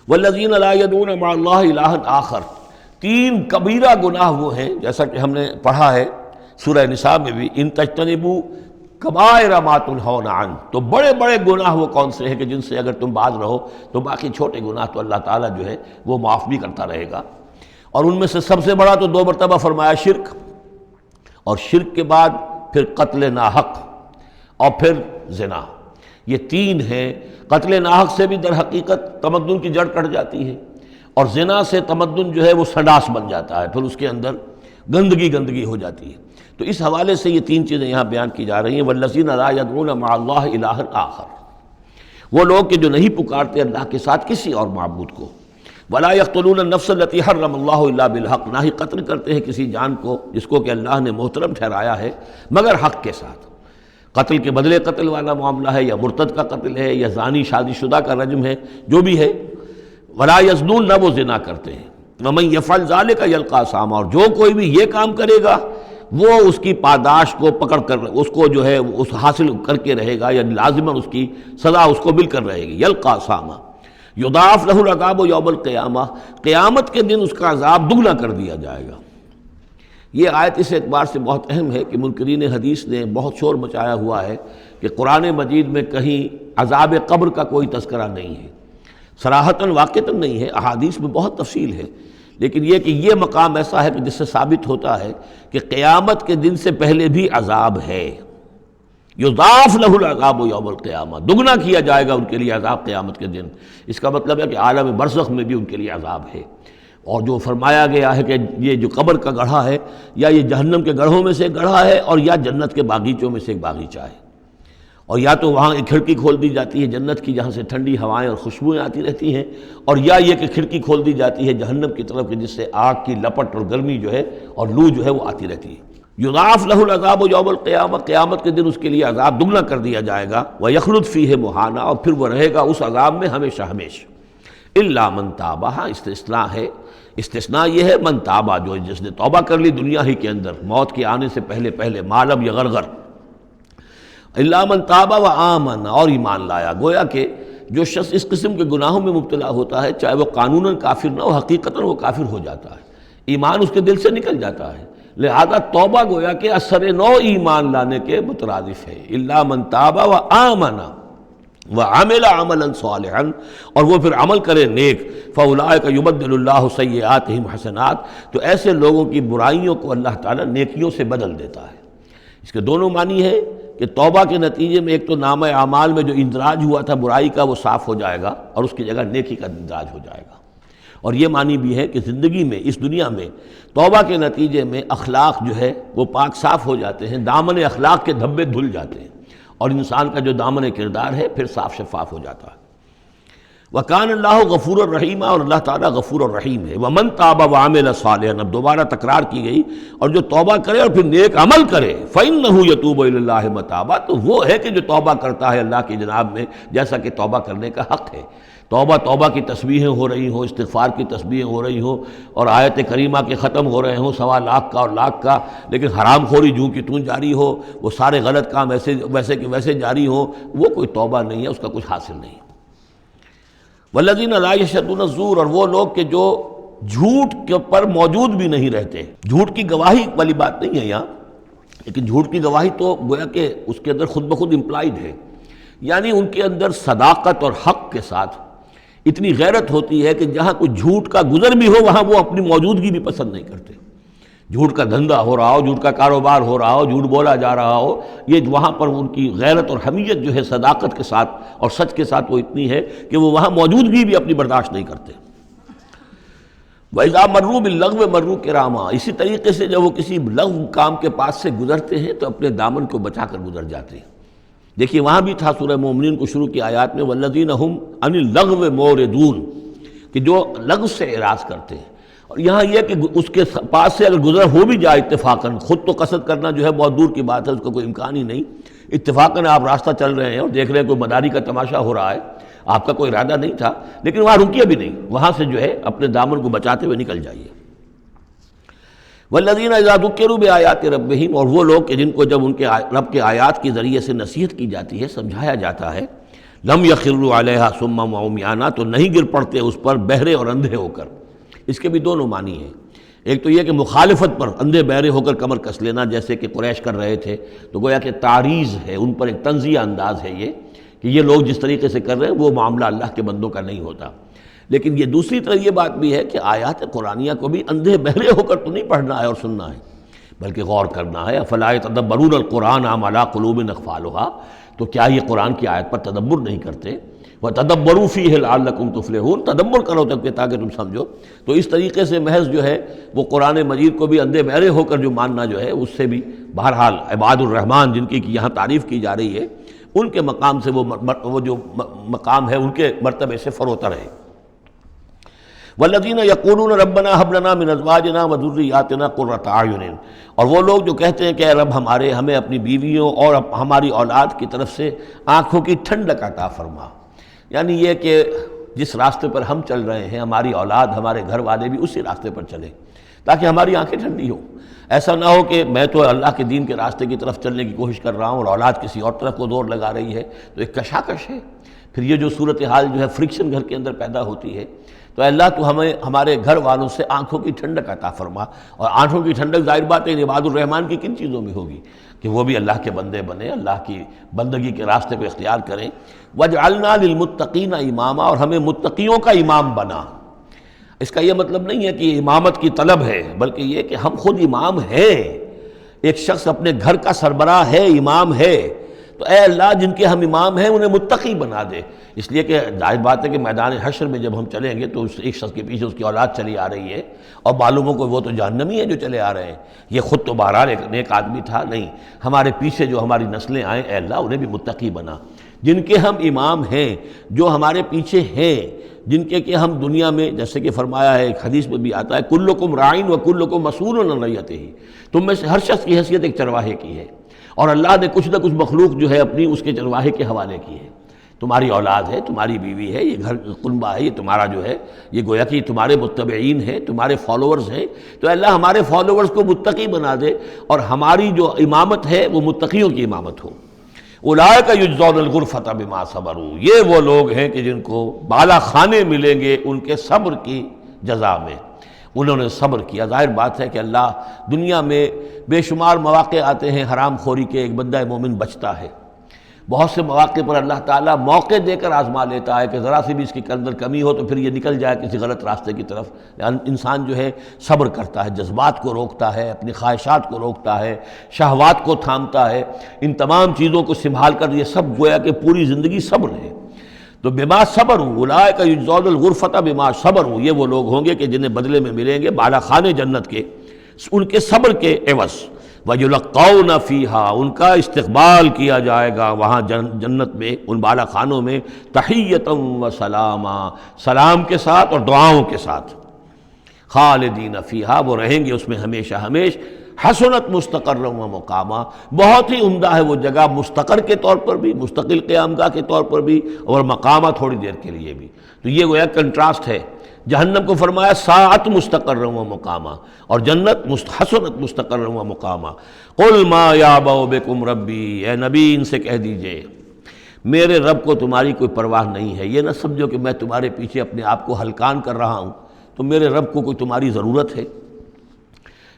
والذین لا یدعون مع اللہ الہا آخر، 3 کبیرہ گناہ وہ ہیں جیسا کہ ہم نے پڑھا ہے سورہ نساء میں بھی، ان تجتنبوا کبائر ما تنہون عنہ، تو بڑے بڑے گناہ وہ کون سے ہیں کہ جن سے اگر تم باز رہو تو باقی چھوٹے گناہ تو اللہ تعالیٰ جو ہے وہ معاف بھی کرتا رہے گا۔ اور ان میں سے سب سے بڑا تو 2 مرتبہ فرمایا شرک، اور شرک کے بعد پھر قتل ناحق اور پھر زنا، یہ 3 ہیں۔ قتل ناحق سے بھی در حقیقت تمدن کی جڑ کٹ جاتی ہے، اور زنا سے تمدن جو ہے وہ سنڈاس بن جاتا ہے، پھر اس کے اندر گندگی ہو جاتی ہے۔ تو اس حوالے سے یہ تین چیزیں یہاں بیان کی جا رہی ہیں، والذین لا یدعون مع اللہ الہا آخر، وہ لوگ کہ جو نہیں پکارتے اللہ کے ساتھ کسی اور معبود کو، ولا یقتلون النفس التي حرم اللہ الا بالحق، نہ ہی قتل کرتے ہیں کسی جان کو جس کو کہ اللہ نے محترم ٹھہرایا ہے مگر حق کے ساتھ۔ قتل کے بدلے قتل والا معاملہ ہے، یا مرتد کا قتل ہے، یا زانی شادی شدہ کا رجم ہے، جو بھی ہے۔ ولا یزنون، نہ وہ زنا کرتے ہیں۔ ومن یفعل ذلک یلقى اثاما، اور جو کوئی بھی یہ کام کرے گا وہ اس کی پاداش کو پکڑ کر اس کو جو ہے اس حاصل کر کے رہے گا، یعنی لازماً اس کی سزا اس کو مل کر رہے گی۔ یلقى اثاما یضاعف له العذاب یوم القیامہ، قیامت کے دن اس کا عذاب دگنا کر دیا جائے گا۔ یہ آیت اس اعتبار سے بہت اہم ہے کہ منکرین حدیث نے بہت شور مچایا ہوا ہے کہ قرآن مجید میں کہیں عذاب قبر کا کوئی تذکرہ نہیں ہے، صراحتاً واقعتاً نہیں ہے، احادیث میں بہت تفصیل ہے، لیکن یہ کہ یہ مقام ایسا ہے کہ جس سے ثابت ہوتا ہے کہ قیامت کے دن سے پہلے بھی عذاب ہے۔ یضاعف لہ العذاب یوم القیامہ، دگنا کیا جائے گا ان کے لیے عذاب قیامت کے دن۔ اس کا مطلب ہے کہ عالم برزخ میں بھی ان کے لیے عذاب ہے۔ اور جو فرمایا گیا ہے کہ یہ جو قبر کا گڑھا ہے، یا یہ جہنم کے گڑھوں میں سے ایک گڑھا ہے، اور یا جنت کے باغیچوں میں سے ایک باغیچہ ہے، اور یا تو وہاں ایک کھڑکی کھول دی جاتی ہے جنت کی جہاں سے ٹھنڈی ہوائیں اور خوشبوئیں آتی رہتی ہیں، اور یا یہ کہ کھڑکی کھول دی جاتی ہے جہنم کی طرف کہ جس سے آگ کی لپٹ اور گرمی جو ہے اور لو جو ہے وہ آتی رہتی ہے۔ یضاعف لہ العذاب یوم القیامہ، قیامت کے دن اس کے لیے عذاب دگنا کر دیا جائے گا۔ ویخلد فیہ مہانا، اور پھر وہ رہے گا اس عذاب میں ہمیشہ ہمیشہ۔ الا من تاب، استثناء ہے، استثناء یہ ہے من تابہ، جو جس نے توبہ کر لی دنیا ہی کے اندر موت کے آنے سے پہلے پہلے، ما لم یغرغر، الا من تابہ وآمن، اور ایمان لایا۔ گویا کہ جو شخص اس قسم کے گناہوں میں مبتلا ہوتا ہے، چاہے وہ قانوناً کافر نہ ہو، حقیقتاً وہ کافر ہو جاتا ہے، ایمان اس کے دل سے نکل جاتا ہے، لہذا توبہ گویا کہ اثر نو ایمان لانے کے مترادف ہے۔ الا من تاب وآمن وعمل عملا صالحا، اور وہ پھر عمل کرے نیک، فاولئک یبدل اللہ سیئاتہم حسنات، تو ایسے لوگوں کی برائیوں کو اللہ تعالیٰ نیکیوں سے بدل دیتا ہے۔ اس کے دونوں معنی ہے کہ توبہ کے نتیجے میں ایک تو نامہ اعمال میں جو اندراج ہوا تھا برائی کا وہ صاف ہو جائے گا، اور اس کی جگہ نیکی کا اندراج ہو جائے گا۔ اور یہ معنی بھی ہے کہ زندگی میں، اس دنیا میں توبہ کے نتیجے میں اخلاق جو ہے وہ پاک صاف ہو جاتے ہیں، دامن اخلاق کے دھبے دھل جاتے ہیں، اور انسان کا جو دامن کردار ہے پھر صاف شفاف ہو جاتا ہے۔ وَكَانَ اللَّهُ غَفُورًا رَحِيمًا، اور اللہ تعالیٰ غفور الرحیم ہے۔ وَمَن تَابَ وَعَمِلَ صَالِحًا، اب دوبارہ تکرار کی گئی، اور جو توبہ کرے اور پھر نیک عمل کرے، فَإِنَّهُ يَتُوبُ إِلَى اللَّهِ مَتَابًا، تو وہ ہے کہ جو توبہ کرتا ہے اللہ کی جناب میں جیسا کہ توبہ کرنے کا حق ہے۔ توبہ کی تسبیحیں ہو رہی ہوں، استغفار کی تسبیحیں ہو رہی ہوں، اور آیت کریمہ کے ختم ہو رہے ہوں 1.25 لاکھ کا اور لاکھ کا، لیکن حرام خوری جوں کی توں جاری ہو، وہ سارے غلط کام ویسے کہ ویسے جاری ہوں، وہ کوئی توبہ نہیں ہے، اس کا کچھ حاصل نہیں۔ والذین لا یشهدون الزور، اور وہ لوگ کہ جو جھوٹ کے پر موجود بھی نہیں رہتے۔ جھوٹ کی گواہی والی بات نہیں ہے یہاں، لیکن جھوٹ کی گواہی تو گویا کہ اس کے اندر خود بخود امپلائڈ ہے، یعنی ان کے اندر صداقت اور حق کے ساتھ اتنی غیرت ہوتی ہے کہ جہاں کوئی جھوٹ کا گزر بھی ہو وہاں وہ اپنی موجودگی بھی پسند نہیں کرتے۔ جھوٹ کا دھندا ہو رہا ہو، جھوٹ کا کاروبار ہو رہا ہو، جھوٹ بولا جا رہا ہو، یہ وہاں پر ان کی غیرت اور حمیت جو ہے صداقت کے ساتھ اور سچ کے ساتھ وہ اتنی ہے کہ وہ وہاں موجودگی بھی اپنی برداشت نہیں کرتے۔ وَإِذَا مَرُّوا بِاللَّغْوِ مَرُّوا كِرَامًا، اسی طریقے سے جب وہ کسی لغو کام کے پاس سے گزرتے ہیں تو اپنے دامن کو بچا کر گزر جاتے ہیں۔ دیکھیے وہاں بھی تھا سورہ مومنین کو شروع کی آیات میں وَالَّذِينَ هُمْ عَنِ اللَّغْوِ مُعْرِضُونَ، کہ جو لغو سے اعراض کرتے ہیں۔ اور یہاں یہ کہ اس کے پاس سے اگر گزر ہو بھی جائے اتفاقاً، خود تو قصد کرنا جو ہے بہت دور کی بات ہے، اس کا کوئی امکان ہی نہیں، اتفاقاً آپ راستہ چل رہے ہیں اور دیکھ رہے ہیں کوئی مداری کا تماشا ہو رہا ہے، آپ کا کوئی ارادہ نہیں تھا، لیکن وہاں رکیے بھی نہیں، وہاں سے جو ہے اپنے دامن کو بچاتے ہوئے نکل جائیے۔ والذین اذا ذکروا بآیات ربہم، اور وہ لوگ کہ جن کو جب ان کے رب کے آیات کے ذریعے سے نصیحت کی جاتی ہے، سمجھایا جاتا ہے، لم یخروا علیہا صما وعمیانا، تو نہیں گر پڑتے اس پر بہرے اور اندھے ہو کر۔ اس کے بھی دونوں معنی ہیں، ایک تو یہ کہ مخالفت پر اندھے بہرے ہو کر کمر کس لینا جیسے کہ قریش کر رہے تھے، تو گویا کہ تعریض ہے، ان پر ایک طنزیہ انداز ہے یہ کہ یہ لوگ جس طریقے سے کر رہے ہیں وہ معاملہ اللہ کے بندوں کا نہیں ہوتا۔ لیکن یہ دوسری طرف یہ بات بھی ہے کہ آیات قرآنیہ کو بھی اندھے بہرے ہو کر تو نہیں پڑھنا ہے اور سننا ہے، بلکہ غور کرنا ہے۔ افلا یتدبرون القرآن ام علی قلوب اقفالها، تو کیا یہ قرآن کی آیت پر تدبر نہیں کرتے؟ وَتَدَبَّرُوا فِيهِ لَعَلَّكُمْ تُفْلِحُونَ، تدبر کرو تاکہ تم سمجھو۔ تو اس طریقے سے محض جو ہے وہ قرآن مجید کو بھی اندھے بہرے ہو کر جو ماننا جو ہے اس سے بھی بہرحال عباد الرحمن جن کی یہاں تعریف کی جا رہی ہے ان کے مقام سے وہ جو مقام ہے ان کے مرتبے سے فروتر ہے۔ وَالَّذِينَ يَقُولُونَ رَبَّنَا هَبْ لَنَا مِنْ أَزْوَاجِنَا وَذُرِّيَّاتِنَا قُرَّةَ أَعْيُنٍ، اور وہ لوگ جو کہتے ہیں کہ اے رب ہمیں اپنی بیویوں اور ہماری اولاد کی طرف سے آنکھوں کی ٹھنڈک عطا فرما، یعنی یہ کہ جس راستے پر ہم چل رہے ہیں ہماری اولاد ہمارے گھر والے بھی اسی راستے پر چلیں تاکہ ہماری آنکھیں ٹھنڈی ہوں۔ ایسا نہ ہو کہ میں تو اللہ کے دین کے راستے کی طرف چلنے کی کوشش کر رہا ہوں اور اولاد کسی اور طرف کو دور لگا رہی ہے، تو ایک کشاکش ہے۔ پھر یہ جو صورتحال جو ہے فرکشن گھر کے اندر پیدا ہوتی ہے، تو اللہ تو ہمیں ہمارے گھر والوں سے آنکھوں کی ٹھنڈک عطا فرما، اور آنکھوں کی ٹھنڈک ظاہر بات ہے عباد الرحمن کی کن چیزوں میں ہوگی کہ وہ بھی اللہ کے بندے بنے، اللہ کی بندگی کے راستے کو اختیار کریں۔ وَاجْعَلْنَا لِلْمُتَّقِينَ إِمَامًا، اور ہمیں متقیوں کا امام بنا۔ اس کا یہ مطلب نہیں ہے کہ امامت کی طلب ہے، بلکہ یہ کہ ہم خود امام ہیں۔ ایک شخص اپنے گھر کا سربراہ ہے، امام ہے، تو اے اللہ جن کے ہم امام ہیں انہیں متقی بنا دے، اس لیے کہ ظاہر بات ہے کہ میدان حشر میں جب ہم چلیں گے تو اس ایک شخص کے پیچھے اس کی اولاد چلی آ رہی ہے اور معلوم ہو کہ وہ تو جہنمی ہیں جو چلے آ رہے ہیں، یہ خود تو بہرحال ایک نیک آدمی تھا، نہیں، ہمارے پیچھے جو ہماری نسلیں آئیں اے اللہ انہیں بھی متقی بنا۔ جن کے ہم امام ہیں، جو ہمارے پیچھے ہیں، جن کے کہ ہم دنیا میں جیسے کہ فرمایا ہے ایک حدیث میں بھی آتا ہے کلکم راعٍ وکلکم مسئول عن رعیتہ، تم میں سے ہر شخص کی حیثیت ایک چرواہے کی ہے، اور اللہ نے کچھ نہ کچھ مخلوق جو ہے اپنی اس کے چرواہے کے حوالے کی ہے۔ تمہاری اولاد ہے، تمہاری بیوی ہے، یہ گھر کنبہ ہے، یہ تمہارا جو ہے یہ گویا کہ تمہارے متبعین ہیں، تمہارے فالوورز ہیں، تو اللہ ہمارے فالوورز کو متقی بنا دے اور ہماری جو امامت ہے وہ متقیوں کی امامت ہو۔ اولئک یجزون الغرفۃ بما صبروا، یہ وہ لوگ ہیں کہ جن کو بالا خانے ملیں گے ان کے صبر کی جزا میں، انہوں نے صبر کیا۔ ظاہر بات ہے کہ اللہ دنیا میں بے شمار مواقع آتے ہیں حرام خوری کے، ایک بندہ مومن بچتا ہے، بہت سے مواقع پر اللہ تعالیٰ موقع دے کر آزما لیتا ہے کہ ذرا سی بھی اس کی اندر کمی ہو تو پھر یہ نکل جائے کسی غلط راستے کی طرف۔ انسان جو ہے صبر کرتا ہے، جذبات کو روکتا ہے، اپنی خواہشات کو روکتا ہے، شہوات کو تھامتا ہے، ان تمام چیزوں کو سنبھال کر یہ سب گویا کہ پوری زندگی صبر ہے۔ تو بما صبروا اولئک یجزون الغرفۃ بما صبروا، یہ وہ لوگ ہوں گے کہ جنہیں بدلے میں ملیں گے بالا خانے جنت کے ان کے صبر کے عوض۔ وَيُلَقَّوْنَ فِيهَا، ان کا استقبال کیا جائے گا وہاں جنت میں، ان بالا خانوں میں، تحیۃ وسلاما، سلام کے ساتھ اور دعاؤں کے ساتھ۔ خالدین فیہا، وہ رہیں گے اس میں ہمیشہ ہمیش۔ حسنت مستقرا و مقاما، بہت ہی عمدہ ہے وہ جگہ، مستقر کے طور پر بھی، مستقل قیام گاہ کے طور پر بھی، اور مقامہ تھوڑی دیر کے لیے بھی۔ تو یہ گویا کنٹراسٹ ہے، جہنم کو فرمایا ساعت مستقر و مقامہ، اور جنت حسنت مستقر و مقامہ۔ قل ما یعبأ بکم ربی، اے نبی ان سے کہہ دیجئے میرے رب کو تمہاری کوئی پرواہ نہیں ہے، یہ نہ سمجھو کہ میں تمہارے پیچھے اپنے آپ کو ہلکان کر رہا ہوں، تو میرے رب کو کوئی تمہاری ضرورت ہے؟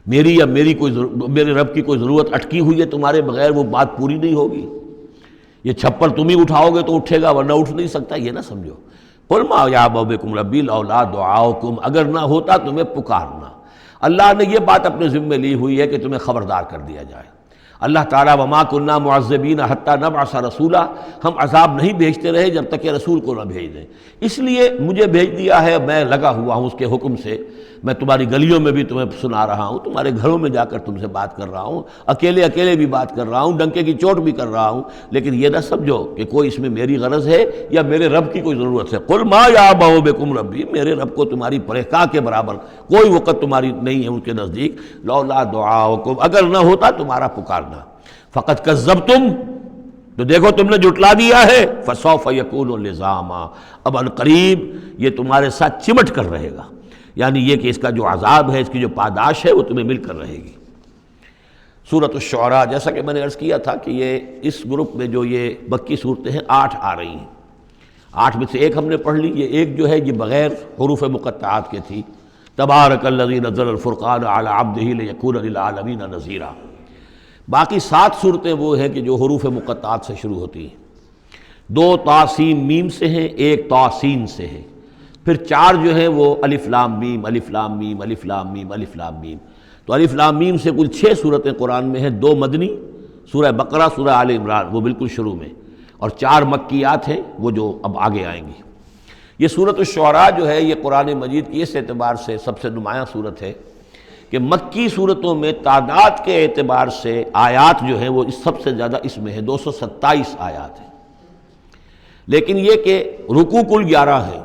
میری یا میرے رب کی کوئی ضرورت اٹکی ہوئی ہے تمہارے بغیر، وہ بات پوری نہیں ہوگی؟ یہ چھپر تم ہی اٹھاؤ گے تو اٹھے گا ورنہ اٹھ نہیں سکتا، یہ نہ سمجھو۔ قل ما یعبأ بکم ربی لولا دعاؤکم، اگر نہ ہوتا تمہیں پکارنا۔ اللہ نے یہ بات اپنے ذمہ لی ہوئی ہے کہ تمہیں خبردار کر دیا جائے۔ اللہ تعالیٰ وما کنا معذبین حتی نبعث رسولا، ہم عذاب نہیں بھیجتے رہے جب تک کہ رسول کو نہ بھیج دیں، اس لیے مجھے بھیج دیا ہے، میں لگا ہوا ہوں اس کے حکم سے، میں تمہاری گلیوں میں بھی تمہیں سنا رہا ہوں، تمہارے گھروں میں جا کر تم سے بات کر رہا ہوں، اکیلے اکیلے بھی بات کر رہا ہوں، ڈنکے کی چوٹ بھی کر رہا ہوں، لیکن یہ نہ سمجھو کہ کوئی اس میں میری غرض ہے یا میرے رب کی کوئی ضرورت ہے۔ قل ما یعبأ بکم ربی، میرے رب کو تمہاری پرہکا کے برابر کوئی وقت تمہاری نہیں ہے ان کے نزدیک، لولا دعاؤکم، اگر نہ ہوتا تمہارا پکارنا۔ فقط کذبتم، تو دیکھو تم نے جھٹلا دیا ہے، فسوف یکون لزاما، اب عنقریب یہ تمہارے ساتھ چمٹ کر رہے گا، یعنی یہ کہ اس کا جو عذاب ہے، اس کی جو پاداش ہے وہ تمہیں مل کر رہے گی۔ سورۃ الشعراء، جیسا کہ میں نے عرض کیا تھا کہ یہ اس گروپ میں جو یہ مکی صورتیں ہیں 8 آ رہی ہیں، 8 میں سے ایک ہم نے پڑھ لی، یہ ایک جو ہے یہ بغیر حروف مقطعات کے تھی، تبارک الذی نزل الفرقان علی عبدہ لیکون للعالمین نذیرا۔ باقی 7 صورتیں وہ ہیں کہ جو حروف مقطعات سے شروع ہوتی ہیں، 2 طا سین میم سے ہیں، 1 طا سین سے ہے، پھر 4 جو ہیں وہ الف لام میم الف لام میم الف لام میم الف لام میم۔ تو الف لام میم سے کل 6 صورتیں قرآن میں ہیں، 2 مدنی، سورہ بقرہ، سورہ آل عمران وہ بالکل شروع میں، اور 4 مکیات ہیں وہ جو اب آگے آئیں گی۔ یہ سورۃ الشعراء جو ہے یہ قرآن مجید کی اس اعتبار سے سب سے نمایاں سورت ہے کہ مکی صورتوں میں تعداد کے اعتبار سے آیات جو ہیں وہ سب سے زیادہ اس میں ہے، 227 آیات ہیں، لیکن یہ کہ رکوع کل 11 ہے۔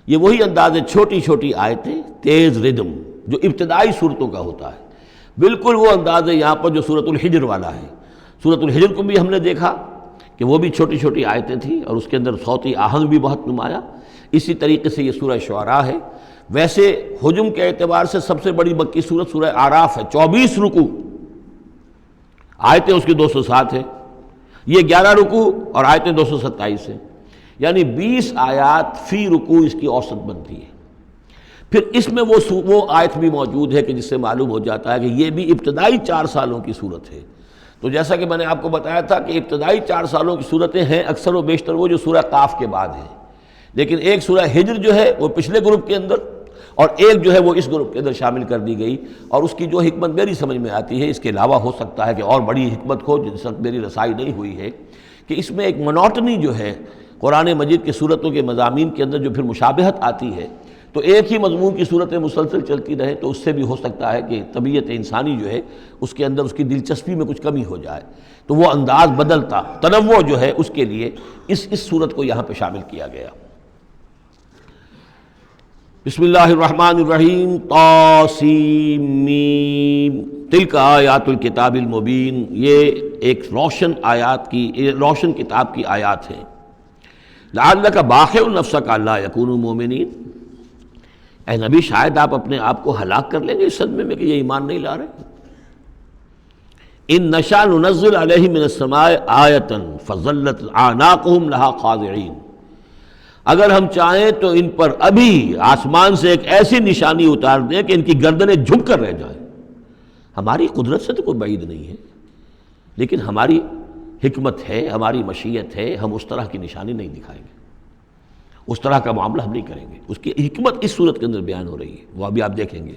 یہ وہی انداز ہے، چھوٹی چھوٹی آیتیں، تیز ردم جو ابتدائی صورتوں کا ہوتا ہے، بالکل وہ انداز ہے یہاں پر جو سورۃ الحجر والا ہے۔ سورۃ الحجر کو بھی ہم نے دیکھا کہ وہ بھی چھوٹی چھوٹی آیتیں تھیں اور اس کے اندر صوتی آہنگ بھی بہت نمایاں، اسی طریقے سے یہ سورہ شعراء ہے۔ ویسے حجم کے اعتبار سے سب سے بڑی مکی سورت سورہ اعراف ہے، 24 رکوع، آیتیں اس کی 207 ہیں، یہ 11 رکوع اور آیتیں 227 ہیں، یعنی 20 آیات فی رکوع اس کی اوسط بنتی ہے۔ پھر اس میں وہ آیت بھی موجود ہے کہ جس سے معلوم ہو جاتا ہے کہ یہ بھی ابتدائی 4 سالوں کی صورت ہے۔ تو جیسا کہ میں نے آپ کو بتایا تھا کہ ابتدائی 4 سالوں کی صورتیں ہیں اکثر و بیشتر وہ جو سورہ قاف کے بعد ہیں، لیکن ایک سورہ ہجر جو ہے وہ پچھلے گروپ کے اندر اور ایک جو ہے وہ اس گروپ کے اندر شامل کر دی گئی، اور اس کی جو حکمت میری سمجھ میں آتی ہے، اس کے علاوہ ہو سکتا ہے کہ اور بڑی حکمت ہو جس وقت میری رسائی نہیں ہوئی ہے، کہ اس میں ایک منوٹنی جو ہے قرآن مجید کی صورتوں کے مضامین کے اندر جو پھر مشابہت آتی ہے، تو ایک ہی مضمون کی صورتیں مسلسل چلتی رہیں تو اس سے بھی ہو سکتا ہے کہ طبیعت انسانی جو ہے اس کے اندر اس کی دلچسپی میں کچھ کمی ہو جائے، تو وہ انداز بدلتا، تنوع جو ہے اس کے لیے اس صورت کو یہاں پہ شامل کیا گیا۔ بسم اللہ الرحمن الرحیم، طاسیم میم، تلک آیات الکتاب المبین، یہ ایک روشن کتاب کی آیات ہیں۔ لعلک باخع نفسک الا یکونوا مؤمنین، اے نبی شاید آپ اپنے آپ کو ہلاک کر لیں گے اس صدمے میں کہ یہ ایمان نہیں لا رہے۔ ان نشاء ننزل علیہم من السماء آیۃ فظلت اعناقہم لہا خاضعین، اگر ہم چاہیں تو ان پر ابھی آسمان سے ایک ایسی نشانی اتار دیں کہ ان کی گردنیں جھک کر رہ جائیں۔ ہماری قدرت سے تو کوئی بعید نہیں ہے، لیکن ہماری حکمت ہے، ہماری مشیت ہے، ہم اس طرح کی نشانی نہیں دکھائیں گے، اس طرح کا معاملہ ہم نہیں کریں گے۔ اس کی حکمت اس صورت کے اندر بیان ہو رہی ہے، وہ ابھی آپ دیکھیں گے۔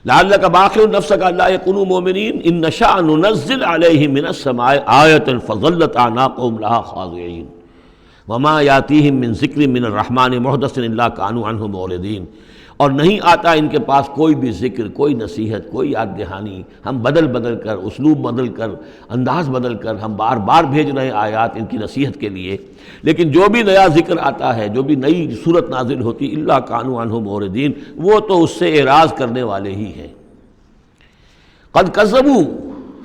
لعلک باخع نفسک الا یکونوا مؤمنین ان نشاء ننزل علیہم من السماء آیۃ فظلت اعناقہم لہا خاضعین وما یاتیہم من ذکر من الرحمن محدث الا کانوا عنہ معرضین، اور نہیں آتا ان کے پاس کوئی بھی ذکر، کوئی نصیحت، کوئی یاد دہانی، ہم بدل بدل کر، اسلوب بدل کر، انداز بدل کر ہم بار بار بھیج رہے ہیں آیات ان کی نصیحت کے لیے، لیکن جو بھی نیا ذکر آتا ہے، جو بھی نئی صورت نازل ہوتی، الا کانوا عنہ معرضین، وہ تو اس سے اعراض کرنے والے ہی ہیں۔ قد کذبوا،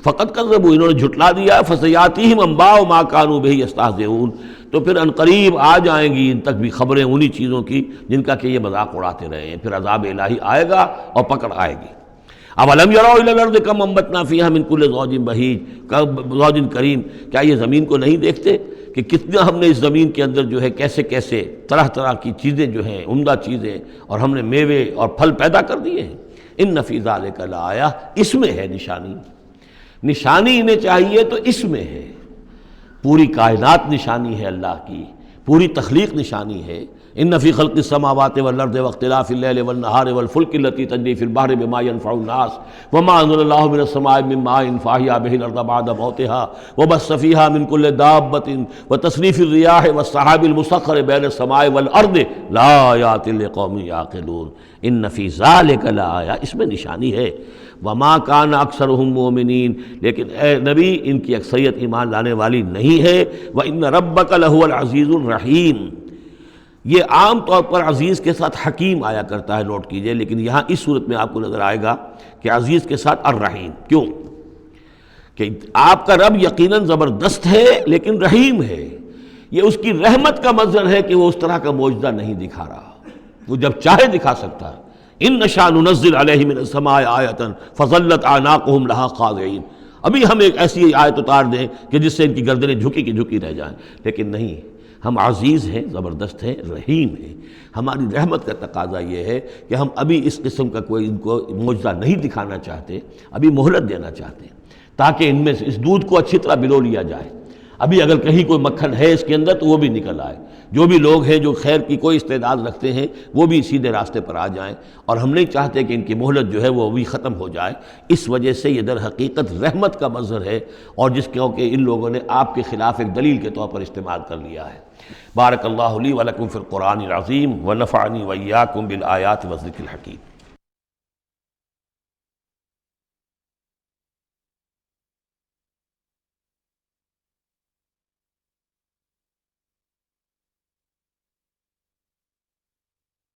فقط کذبوا، انہوں نے جھٹلا دیا، فسیاتیہم انباء ما کانوا بہ یستہزئون، تو پھر انقریب آ جائیں گی ان تک بھی خبریں انہی چیزوں کی جن کا کہ یہ مذاق اڑاتے رہے ہیں، پھر عذاب الہی آئے گا اور پکڑ آئے گی۔ اولم یروا الی الارض کم انبتنا فیہا من کل زوج بہیج زوج کریم، کیا یہ زمین کو نہیں دیکھتے کہ کتنا ہم نے اس زمین کے اندر جو ہے کیسے کیسے طرح طرح کی چیزیں جو ہیں، عمدہ چیزیں، اور ہم نے میوے اور پھل پیدا کر دیے ہیں۔ ان فی ذلک لآیہ، اس میں ہے نشانی، نشانی انہیں چاہیے تو اس میں ہے، پوری کائنات نشانی ہے اللہ کی، پوری تخلیق نشانی ہے۔ ان فی خلق السماوات والارض واختلاف اللیل والنہار والفلک التی تجری فی البحر بما ینفع الناس وما انزل اللہ من السماء من ماء فاحیا بہ الارض بعد موتها وبث فیہا من کل دابۃ وتصریف الریاح والسحاب المسخر بین السماء والارض لآیات لقوم یعقلون۔ ان فی ذلک لآیہ، اس میں نشانی ہے۔ وما کان اکثرہم مومنین، لیکن اے نبی ان کی اکثریت ایمان لانے والی نہیں ہے۔ وان ربک لہو العزیز الرحیم، یہ عام طور پر عزیز کے ساتھ حکیم آیا کرتا ہے، نوٹ کیجئے، لیکن یہاں اس صورت میں آپ کو نظر آئے گا کہ عزیز کے ساتھ الرحیم۔ کیوں؟ کہ آپ کا رب یقیناً زبردست ہے لیکن رحیم ہے، یہ اس کی رحمت کا مظہر ہے کہ وہ اس طرح کا معجزہ نہیں دکھا رہا، وہ جب چاہے دکھا سکتا ہے۔ ان نشاء ننزل علیہم من السماء آیۃ فظلت اعناقہم لہا خاضعین، ابھی ہم ایک ایسی آیت اتار دیں کہ جس سے ان کی گردنیں جھکی کی جھکی رہ جائیں، لیکن نہیں، ہم عزیز ہیں، زبردست ہیں، رحیم ہیں۔ ہماری رحمت کا تقاضا یہ ہے کہ ہم ابھی اس قسم کا کوئی ان کو معجزہ نہیں دکھانا چاہتے، ابھی مہلت دینا چاہتے ہیں تاکہ ان میں سے اس دودھ کو اچھی طرح بلو لیا جائے۔ ابھی اگر کہیں کوئی مکھن ہے اس کے اندر تو وہ بھی نکل آئے، جو بھی لوگ ہیں جو خیر کی کوئی استعداد رکھتے ہیں وہ بھی سیدھے راستے پر آ جائیں، اور ہم نہیں چاہتے کہ ان کی مہلت جو ہے وہ ابھی ختم ہو جائے۔ اس وجہ سے یہ در حقیقت رحمت کا مظہر ہے، اور جس کو کہ ان لوگوں نے آپ کے خلاف ایک دلیل کے طور پر استعمال کر لیا ہے۔ بارک اللہ لی و لکم فی القرآن العظیم ونفعنی وإیاکم بالآیات والذکر الحکیم۔